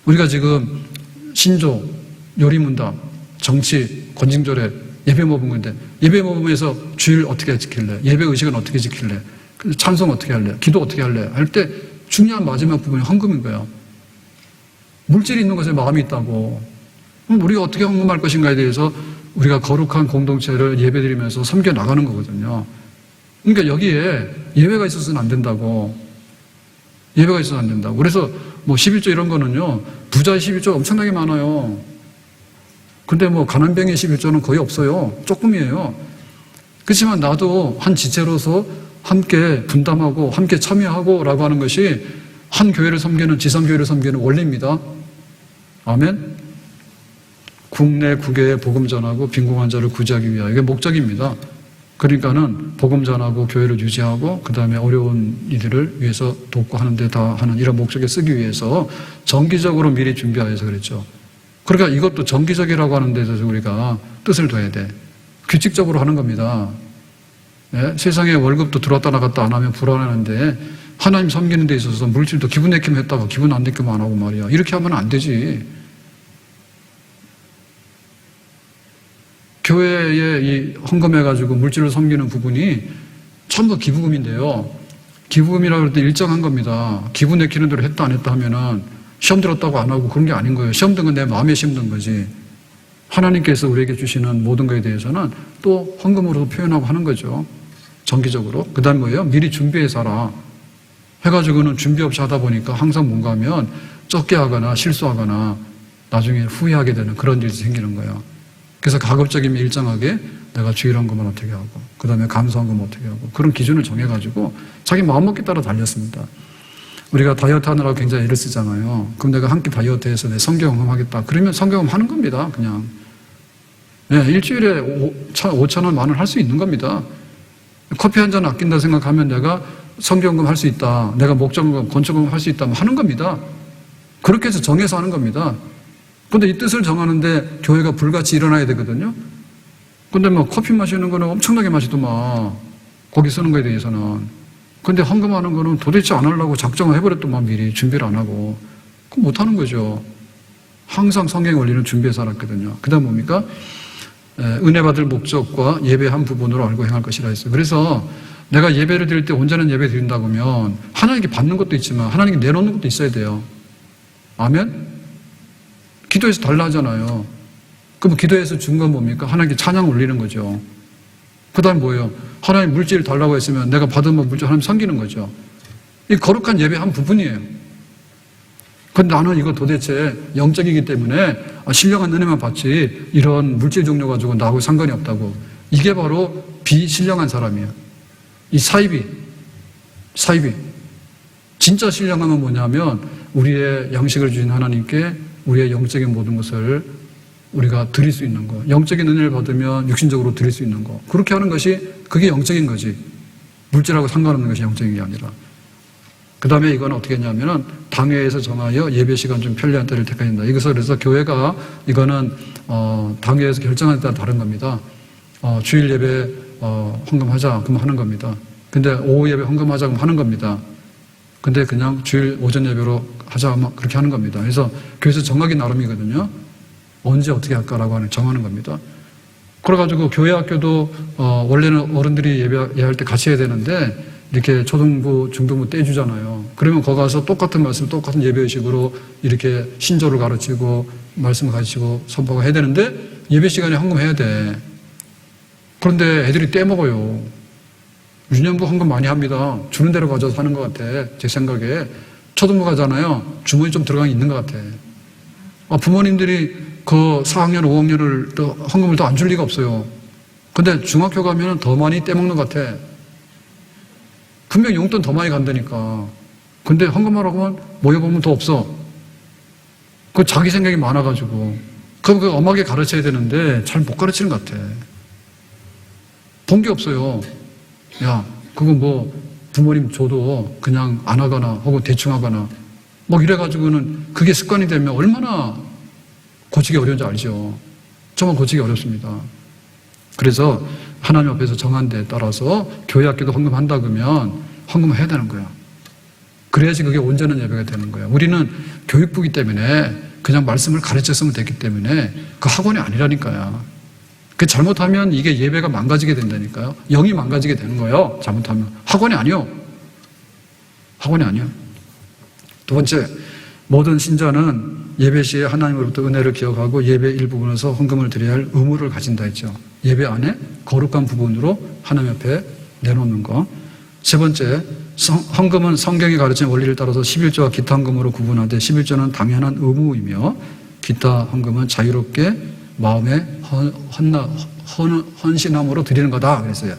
우리가 지금 신조, 요리문답, 정치, 권징조례, 예배 모범인데, 예배 모범에서 주일 어떻게 지킬래? 예배 의식은 어떻게 지킬래? 찬송 어떻게 할래? 기도 어떻게 할래? 할 때 중요한 마지막 부분이 헌금인 거예요. 물질이 있는 것에 마음이 있다고. 그럼 우리가 어떻게 헌금할 것인가에 대해서 우리가 거룩한 공동체를 예배드리면서 섬겨 나가는 거거든요. 그러니까 여기에 예외가 있어서는 안 된다고. 예배가 있어서는 안 된다고. 그래서 뭐 11조 이런 거는요, 부자의 11조 엄청나게 많아요. 근데 뭐 가난뱅이의 11조는 거의 없어요. 조금이에요. 그렇지만 나도 한 지체로서 함께 분담하고 함께 참여하고 라고 하는 것이 한 교회를 섬기는, 지성교회를 섬기는 원리입니다. 아멘? 국내 국외에 복음 전하고 빈궁한 자를 구제하기 위하여. 이게 목적입니다. 그러니까는 복음 전하고 교회를 유지하고 그 다음에 어려운 이들을 위해서 돕고 하는데 다 하는 이런 목적에 쓰기 위해서 정기적으로 미리 준비하여서 그랬죠. 그러니까 이것도 정기적이라고 하는 데서 우리가 뜻을 둬야 돼. 규칙적으로 하는 겁니다. 예? 세상에 월급도 들어왔다 나갔다 안 하면 불안한데 하나님 섬기는 데 있어서 물질도 기분 내키면 했다가 기분 안 내키면 안 하고 말이야. 이렇게 하면 안 되지. 교회에 이 헌금해가지고 물질을 섬기는 부분이 전부 기부금인데요. 기부금이라고 할 때 일정한 겁니다. 기분 내키는 대로 했다 안 했다 하면은 시험 들었다고 안 하고 그런 게 아닌 거예요. 시험 든 건 내 마음에 시험 든 거지. 하나님께서 우리에게 주시는 모든 것에 대해서는 또 헌금으로 표현하고 하는 거죠. 정기적으로. 그 다음 뭐예요? 미리 준비해서 하라. 해가지고는 준비 없이 하다 보니까 항상 뭔가 하면 적게 하거나 실수하거나 나중에 후회하게 되는 그런 일이 생기는 거예요. 그래서 가급적이면 일정하게 내가 주일 헌금은 어떻게 하고 그 다음에 감사 헌금은 어떻게 하고 그런 기준을 정해가지고 자기 마음먹기 따라 달렸습니다. 우리가 다이어트 하느라고 굉장히 애를 쓰잖아요. 그럼 내가 한 끼 다이어트해서 내 성경 헌금 하겠다. 그러면 성경 헌금 하는 겁니다. 그냥. 네, 일주일에 5,000원, 10,000원 할 수 있는 겁니다. 커피 한 잔 아낀다 생각하면 내가 성경 헌금 할 수 있다. 내가 목적헌금, 건축헌금 할 수 있다. 하는 겁니다. 그렇게 해서 정해서 하는 겁니다. 근데 이 뜻을 정하는데 교회가 불같이 일어나야 되거든요. 근데 뭐 커피 마시는 거는 엄청나게 마시더만. 거기 쓰는 거에 대해서는. 근데 헌금하는 거는 도대체 안 하려고 작정을 해버렸더만 미리 준비를 안 하고. 그럼 못 하는 거죠. 항상 성경의 원리는 준비해서 살았거든요. 그 다음 뭡니까? 은혜 받을 목적과 예배한 부분으로 알고 행할 것이라 했어요. 그래서 내가 예배를 드릴 때 온전한 예배 드린다고 하면 하나님께 받는 것도 있지만 하나님께 내놓는 것도 있어야 돼요. 아멘? 기도해서 달라 하잖아요. 그럼 기도해서 준 건 뭡니까? 하나님께 찬양 올리는 거죠. 그 다음 뭐예요? 하나님 물질 달라고 했으면 내가 받은 물질 하나님 섬기는 거죠. 이 거룩한 예배 한 부분이에요. 근데 나는 이거 도대체 영적이기 때문에 신령한 은혜만 받지 이런 물질 종류 가지고 나하고 상관이 없다고. 이게 바로 비신령한 사람이에요. 이 사이비. 진짜 신령함은 뭐냐면 우리의 양식을 주신 하나님께 우리의 영적인 모든 것을 우리가 드릴 수 있는 거. 영적인 은혜를 받으면 육신적으로 드릴 수 있는 거. 그렇게 하는 것이 그게 영적인 거지. 물질하고 상관없는 것이 영적인 게 아니라. 그 다음에 이건 어떻게 했냐면은 당회에서 정하여 예배 시간 좀 편리한 때를 택해야 된다. 이것을 그래서 교회가 이거는 당회에서 결정하는 따라 다른 겁니다. 주일 예배 헌금하자 그럼 하는 겁니다. 근데 오후 예배 헌금하자 그럼 하는 겁니다. 근데 그냥 주일 오전 예배로 하자 하면 그렇게 하는 겁니다. 그래서 교회에서 정하기 나름이거든요. 언제 어떻게 할까라고 정하는 겁니다. 그래가지고 교회 학교도 원래는 어른들이 예배할 때 같이 해야 되는데 이렇게 초등부, 중등부 떼주잖아요. 그러면 거기 가서 똑같은 말씀, 똑같은 예배의식으로 이렇게 신조를 가르치고 말씀을 가르치고 선포가 해야 되는데 예배 시간에 헌금해야 돼. 그런데 애들이 떼먹어요. 유년부 헌금 많이 합니다. 주는 대로 가져서 하는 것 같아. 제 생각에. 초등부 가잖아요. 주머니 좀 들어가 있는 것 같아. 부모님들이 그 4학년, 5학년을 또 헌금을 더 안 줄 리가 없어요. 근데 중학교 가면 더 많이 떼먹는 것 같아. 분명 용돈 더 많이 간다니까. 근데 헌금하라고 하면 모여보면 더 없어. 그 자기 생각이 많아가지고. 그럼 그 엄하게 가르쳐야 되는데 잘 못 가르치는 것 같아. 본 게 없어요. 야, 그거 뭐 부모님 줘도 그냥 안 하거나 혹은 대충 하거나 뭐 이래가지고는 그게 습관이 되면 얼마나 고치기 어려운지 알죠. 정말 고치기 어렵습니다. 그래서 하나님 앞에서 정한 데에 따라서 교회 학교도 헌금한다 그러면 헌금을 해야 되는 거야. 그래야지 그게 온전한 예배가 되는 거야. 우리는 교육부이기 때문에 그냥 말씀을 가르쳤으면 됐기 때문에 그 학원이 아니라니까요. 그 잘못하면 이게 예배가 망가지게 된다니까요. 영이 망가지게 되는 거예요. 잘못하면. 학원이 아니요. 학원이 아니요. 두 번째, 모든 신자는 예배 시에 하나님으로부터 은혜를 기억하고 예배 일부분에서 헌금을 드려야 할 의무를 가진다 했죠. 예배 안에 거룩한 부분으로 하나님 앞에 내놓는 거. 세 번째, 헌금은 성경이 가르친 원리를 따라서 11조와 기타 헌금으로 구분하되 11조는 당연한 의무이며 기타 헌금은 자유롭게 마음의 헌신함으로 드리는 거다 그랬어요.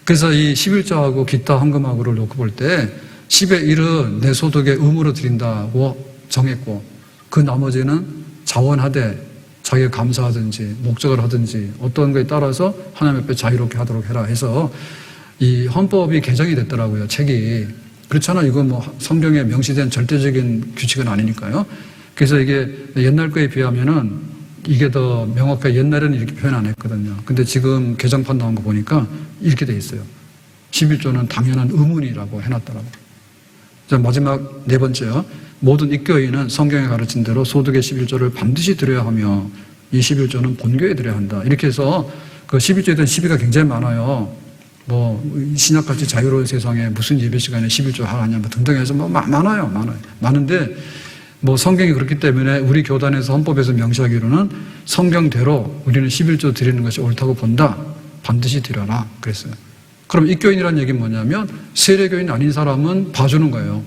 그래서 이 11조하고 기타 헌금하고를 놓고 볼 때 10의 1은 내 소득의 의무로 드린다고 정했고 그 나머지는 자원하되 자기가 감사하든지 목적을 하든지 어떤 거에 따라서 하나님 앞에 자유롭게 하도록 해라 해서 이 헌법이 개정이 됐더라고요. 책이. 그렇잖아요. 이거 뭐 성경에 명시된 절대적인 규칙은 아니니까요. 그래서 이게 옛날 거에 비하면은 이게 더 명확하게 옛날에는 이렇게 표현 안 했거든요. 근데 지금 개정판 나온 거 보니까 이렇게 돼 있어요. 11조는 당연한 의문이라고 해놨더라고요. 자, 마지막 네 번째요. 모든 입교인은 성경에 가르친 대로 소득의 11조를 반드시 드려야 하며 이 11조는 본교에 드려야 한다. 이렇게 해서 그 11조에 대한 시비가 굉장히 많아요. 뭐 신약같이 자유로운 세상에 무슨 예배 시간에 11조 하라냐 뭐 등등 해서 뭐 많아요. 많은데 뭐 성경이 그렇기 때문에 우리 교단에서 헌법에서 명시하기로는 성경대로 우리는 11조 드리는 것이 옳다고 본다. 반드시 드려라. 그랬어요. 그럼 입교인이라는 얘기는 뭐냐면 세례교인 아닌 사람은 봐주는 거예요.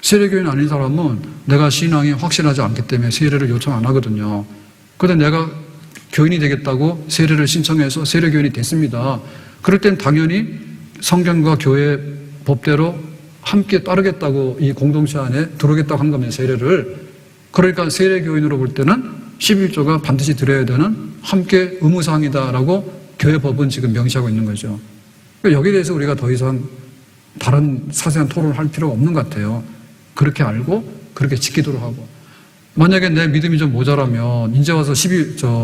세례교인 아닌 사람은 내가 신앙이 확실하지 않기 때문에 세례를 요청 안 하거든요. 그런데 내가 교인이 되겠다고 세례를 신청해서 세례교인이 됐습니다. 그럴 땐 당연히 성경과 교회 법대로 함께 따르겠다고 이 공동체 안에 들어오겠다고 한 겁니다. 세례를. 그러니까 세례교인으로 볼 때는 11조가 반드시 드려야 되는 함께 의무사항이다라고 교회 법은 지금 명시하고 있는 거죠. 그러니까 여기에 대해서 우리가 더 이상 다른 사세한 토론을 할 필요가 없는 것 같아요. 그렇게 알고 그렇게 지키도록 하고. 만약에 내 믿음이 좀 모자라면 이제 와서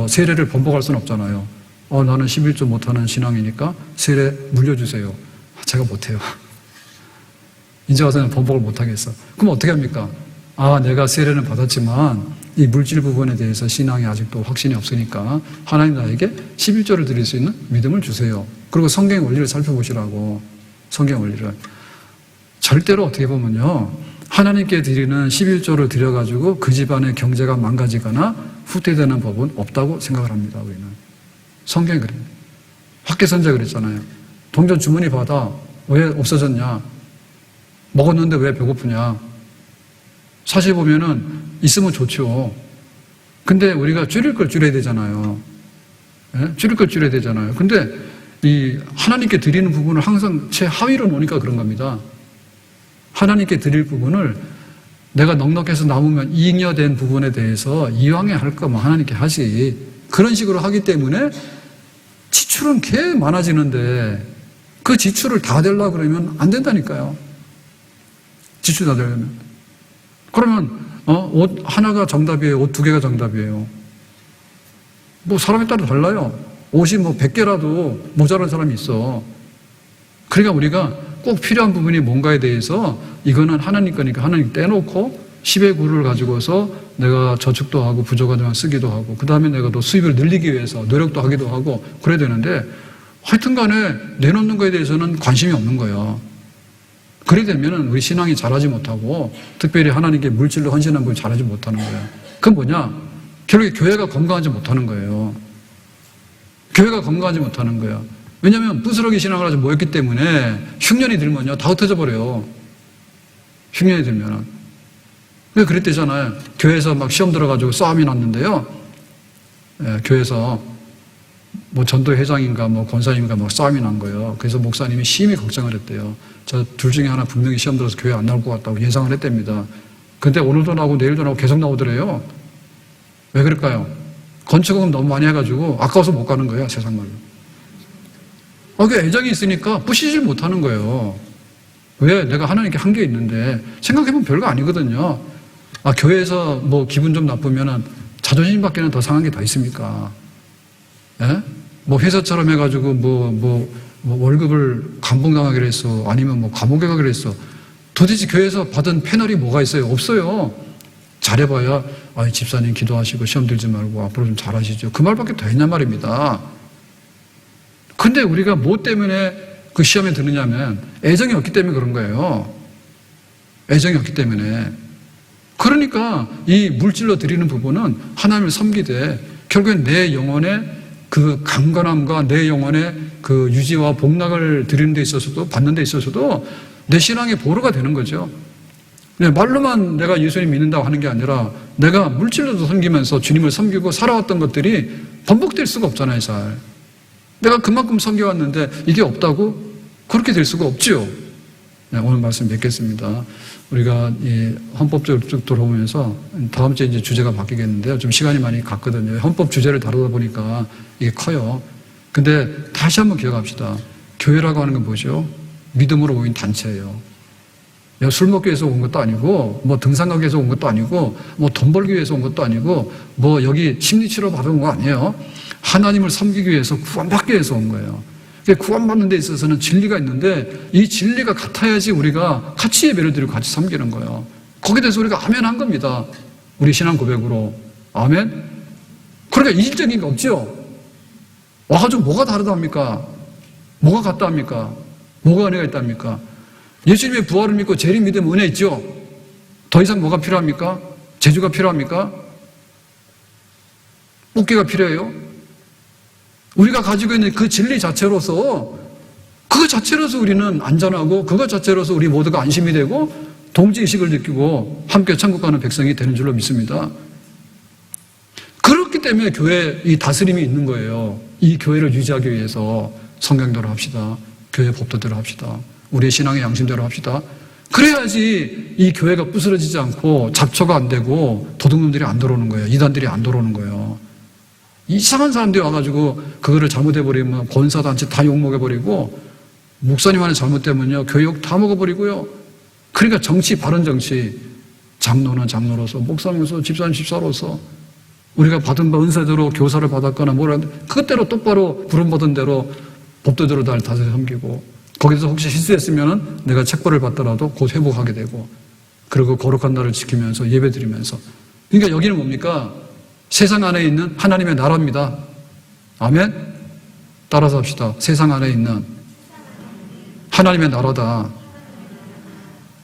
세례를 번복할 수는 없잖아요. 나는 11조 못하는 신앙이니까 세례 물려주세요. 제가 못해요. 이제 와서는 번복을 못하겠어. 그럼 어떻게 합니까? 내가 세례는 받았지만 이 물질 부분에 대해서 신앙이 아직도 확신이 없으니까 하나님 나에게 11조를 드릴 수 있는 믿음을 주세요. 그리고 성경의 원리를 살펴보시라고. 성경의 원리를. 절대로 어떻게 보면요. 하나님께 드리는 11조를 드려가지고 그 집안의 경제가 망가지거나 후퇴되는 법은 없다고 생각을 합니다. 우리는. 성경이 그래요. 학개선자 그랬잖아요. 동전 주머니 받아. 왜 없어졌냐? 먹었는데 왜 배고프냐? 사실 보면은 있으면 좋죠. 근데 우리가 줄일 걸 줄여야 되잖아요. 예? 줄일 걸 줄여야 되잖아요. 근데 이 하나님께 드리는 부분을 항상 최하위로 놓으니까 그런 겁니다. 하나님께 드릴 부분을 내가 넉넉해서 남으면 잉여된 부분에 대해서 이왕에 할 거면 하나님께 하시. 그런 식으로 하기 때문에 지출은 꽤 많아지는데 그 지출을 다 되려고 그러면 안 된다니까요. 지출 다 되려면. 그러면 옷 하나가 정답이에요. 옷 2개가 정답이에요. 뭐 사람에 따라 달라요. 옷이 뭐 100개라도 모자란 사람이 있어. 그러니까 우리가 꼭 필요한 부분이 뭔가에 대해서 이거는 하나님 거니까 하나님 떼놓고 10의 9를 가지고서 내가 저축도 하고 부족하지만 쓰기도 하고 그 다음에 내가 또 수입을 늘리기 위해서 노력도 하기도 하고 그래야 되는데 하여튼 간에 내놓는 거에 대해서는 관심이 없는 거예요. 그래 되면 우리 신앙이 자라지 못하고 특별히 하나님께 물질로 헌신한 걸 자라지 못하는 거예요. 그건 뭐냐? 결국에 교회가 건강하지 못하는 거예요. 교회가 건강하지 못하는 거예요. 왜냐하면 부스러기 신앙을 아주 모였기 때문에 흉년이 들면요 다 흩어져 버려요. 흉년이 들면은. 왜 그랬대잖아요. 교회에서 막 시험 들어가지고 싸움이 났는데요. 교회에서 뭐 전도회장인가 뭐 권사님인가 뭐 싸움이 난 거예요. 그래서 목사님이 심히 걱정을 했대요. 저 둘 중에 하나 분명히 시험 들어서 교회 안 나올 것 같다고 예상을 했답니다. 근데 오늘도 나오고 내일도 나오고 계속 나오더래요. 왜 그럴까요? 건축은 너무 많이 해가지고 아까워서 못 가는 거예요. 세상 말로. 그 애정이 있으니까 부시질 못하는 거예요. 왜? 내가 하나님께 한 게 있는데 생각해보면 별거 아니거든요. 교회에서 뭐 기분 좀 나쁘면은 자존심 밖에는 더 상한 게 다 있습니까? 예? 뭐 회사처럼 해가지고 뭐 월급을 감봉당하기로 했어. 아니면 뭐 감옥에 가기로 했어. 도대체 교회에서 받은 패널이 뭐가 있어요? 없어요. 잘해봐야 집사님 기도하시고 시험 들지 말고 앞으로 좀 잘하시죠. 그 말밖에 더 있냔 말입니다. 근데 우리가 뭐 때문에 그 시험에 드느냐면 애정이 없기 때문에 그런 거예요. 애정이 없기 때문에. 그러니까 이 물질로 드리는 부분은 하나님을 섬기되 결국엔 내 영혼의 그 강건함과 내 영혼의 그 유지와 복락을 드리는 데 있어서도 받는 데 있어서도 내 신앙의 보루가 되는 거죠. 말로만 내가 예수님 믿는다고 하는 게 아니라 내가 물질로도 섬기면서 주님을 섬기고 살아왔던 것들이 번복될 수가 없잖아요, 잘. 내가 그만큼 섬겨왔는데 이게 없다고? 그렇게 될 수가 없지요. 오늘 말씀 맺겠습니다. 우리가 이 헌법적으로 쭉 돌아오면서 다음 주에 이제 주제가 바뀌겠는데요. 좀 시간이 많이 갔거든요. 헌법 주제를 다루다 보니까 이게 커요. 근데 다시 한번 기억합시다. 교회라고 하는 건 뭐죠? 믿음으로 모인 단체예요. 술 먹기 위해서 온 것도 아니고, 뭐 등산 가기 위해서 온 것도 아니고, 뭐 돈 벌기 위해서 온 것도 아니고, 뭐 여기 심리치료 받은 거 아니에요. 하나님을 섬기기 위해서 구원받기 위해서 온 거예요. 구원받는 데 있어서는 진리가 있는데 이 진리가 같아야지 우리가 같이 예배를 드리고 같이 섬기는 거예요. 거기에 대해서 우리가 아멘 한 겁니다. 우리 신앙 고백으로. 아멘? 그러니까 이질적인 게 없죠? 와가지고 뭐가 다르답니까? 뭐가 같다 합니까? 뭐가 은혜가 있답니까? 예수님의 부활을 믿고 재림 믿으면 은혜 있죠? 더 이상 뭐가 필요합니까? 재주가 필요합니까? 어깨가 필요해요? 우리가 가지고 있는 그 진리 자체로서 그 자체로서 우리는 안전하고 그것 자체로서 우리 모두가 안심이 되고 동지의식을 느끼고 함께 천국 가는 백성이 되는 줄로 믿습니다. 그렇기 때문에 교회에 이 다스림이 있는 거예요. 이 교회를 유지하기 위해서 성경대로 합시다. 교회 법도대로 합시다. 우리의 신앙의 양심대로 합시다. 그래야지 이 교회가 부스러지지 않고 잡초가 안 되고 도둑놈들이 안 들어오는 거예요. 이단들이 안 들어오는 거예요. 이상한 사람들이 와가지고 그거를 잘못해버리면 권사단체 다 욕먹여버리고 목사님 하나 잘못되면요 교회 욕 다 먹어버리고요. 그러니까 정치, 바른 정치, 장로는 장로로서, 목사로서, 집사는 집사로서 우리가 받은 바 은사대로 교사를 받았거나 뭐라 그것대로 똑바로 부름받은 대로 법도대로 날 다스려 섬기고 거기서 혹시 실수했으면 내가 책벌을 받더라도 곧 회복하게 되고 그리고 거룩한 날을 지키면서 예배드리면서 그러니까 여기는 뭡니까? 세상 안에 있는 하나님의 나라입니다. 아멘? 따라서 합시다. 세상 안에 있는 하나님의 나라다.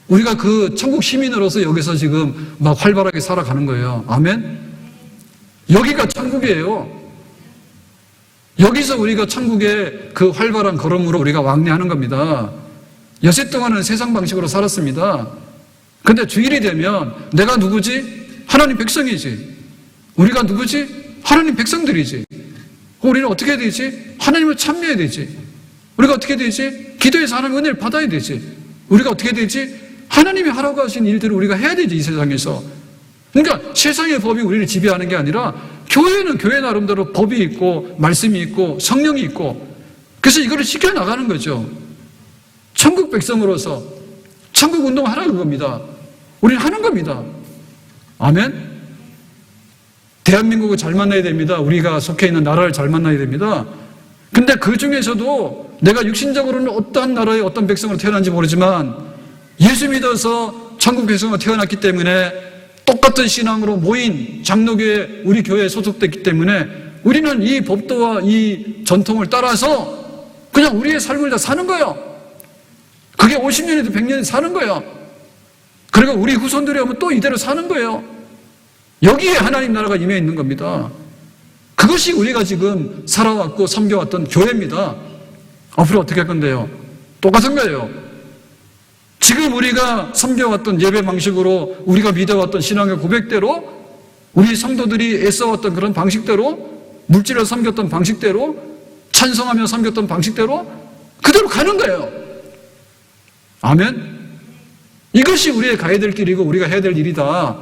우리가 그 천국 시민으로서 여기서 지금 막 활발하게 살아가는 거예요. 아멘? 여기가 천국이에요. 여기서 우리가 천국의 그 활발한 걸음으로 우리가 왕래하는 겁니다. 여세 동안은 세상 방식으로 살았습니다. 근데 주일이 되면 내가 누구지? 하나님 백성이지. 우리가 누구지? 하나님 백성들이지. 우리는 어떻게 해야 되지? 하나님을 참여해야 되지. 우리가 어떻게 되지? 기도해서 하나님의 은혜를 받아야 되지. 우리가 어떻게 되지? 하나님이 하라고 하신 일들을 우리가 해야 되지, 이 세상에서. 그러니까 세상의 법이 우리를 지배하는 게 아니라 교회는 교회 나름대로 법이 있고 말씀이 있고 성령이 있고 그래서 이거를 지켜나가는 거죠. 천국 백성으로서 천국 운동을 하라는 겁니다. 우리는 하는 겁니다. 아멘? 대한민국을 잘 만나야 됩니다. 우리가 속해 있는 나라를 잘 만나야 됩니다. 근데 그 중에서도 내가 육신적으로는 어떠한 나라의 어떤 백성으로 태어난지 모르지만 예수 믿어서 천국 백성으로 태어났기 때문에 똑같은 신앙으로 모인 장로교회 우리 교회에 소속됐기 때문에 우리는 이 법도와 이 전통을 따라서 그냥 우리의 삶을 다 사는 거예요. 그게 50년이든 100년이 사는 거예요. 그리고 우리 후손들이 오면 또 이대로 사는 거예요. 여기에 하나님 나라가 임해 있는 겁니다. 그것이 우리가 지금 살아왔고 섬겨왔던 교회입니다. 앞으로 어떻게 할 건데요? 똑같은 거예요. 지금 우리가 섬겨왔던 예배 방식으로 우리가 믿어왔던 신앙의 고백대로 우리 성도들이 애써왔던 그런 방식대로 물질을 섬겼던 방식대로 찬송하며 섬겼던 방식대로 그대로 가는 거예요. 아멘? 이것이 우리의 가야 될 길이고 우리가 해야 될 일이다.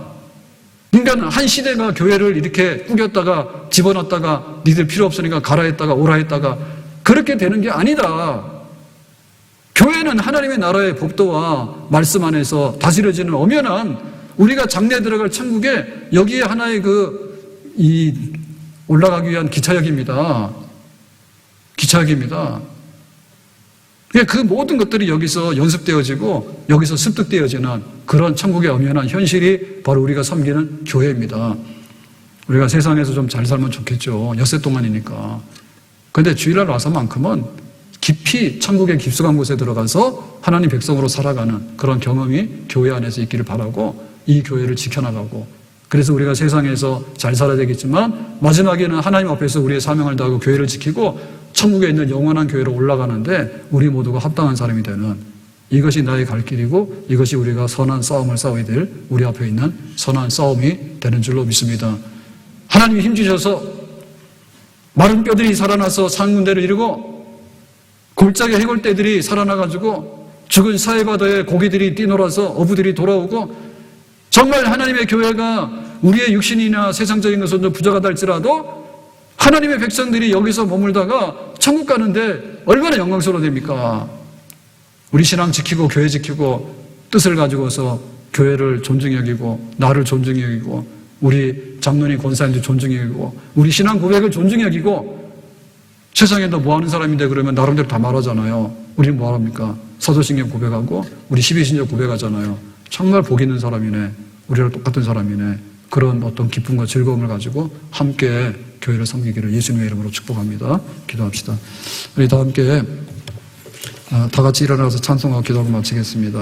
그러니까 한 시대가 교회를 이렇게 꾸겼다가 집어넣었다가 니들 필요 없으니까 가라 했다가 오라 했다가 그렇게 되는 게 아니다. 교회는 하나님의 나라의 법도와 말씀 안에서 다스려지는 엄연한 우리가 장래에 들어갈 천국에 여기에 하나의 올라가기 위한 기차역입니다. 기차역입니다. 그 모든 것들이 여기서 연습되어지고 여기서 습득되어지는 그런 천국의 엄연한 현실이 바로 우리가 섬기는 교회입니다. 우리가 세상에서 좀 잘 살면 좋겠죠. 엿새 동안이니까. 그런데 주일날 와서만큼은 깊이 천국의 깊숙한 곳에 들어가서 하나님 백성으로 살아가는 그런 경험이 교회 안에서 있기를 바라고 이 교회를 지켜나가고 그래서 우리가 세상에서 잘 살아야 되겠지만 마지막에는 하나님 앞에서 우리의 사명을 다하고 교회를 지키고 천국에 있는 영원한 교회로 올라가는데 우리 모두가 합당한 사람이 되는 이것이 나의 갈 길이고 이것이 우리가 선한 싸움을 싸워야 될 우리 앞에 있는 선한 싸움이 되는 줄로 믿습니다. 하나님이 힘주셔서 마른 뼈들이 살아나서 상군대를 이루고 골짜기 해골떼들이 살아나가지고 죽은 사해바다에 고기들이 뛰놀아서 어부들이 돌아오고 정말 하나님의 교회가 우리의 육신이나 세상적인 것은 좀 부족하다 할지라도 하나님의 백성들이 여기서 머물다가 천국 가는데 얼마나 영광스러워 됩니까? 우리 신앙 지키고 교회 지키고 뜻을 가지고서 교회를 존중히 여기고 나를 존중히 여기고 우리 장로님 권사님들 존중히 여기고 우리 신앙 고백을 존중히 여기고 세상에 너 뭐하는 사람인데 그러면 나름대로 다 말하잖아요. 우리는 뭐합니까? 사도신경 고백하고 우리 12신경 고백하잖아요. 정말 복 있는 사람이네. 우리랑 똑같은 사람이네. 그런 어떤 기쁨과 즐거움을 가지고 함께 교회를 섬기기를 예수님의 이름으로 축복합니다. 기도합시다. 우리 다 함께 다 같이 일어나서 찬송하고 기도하고 마치겠습니다.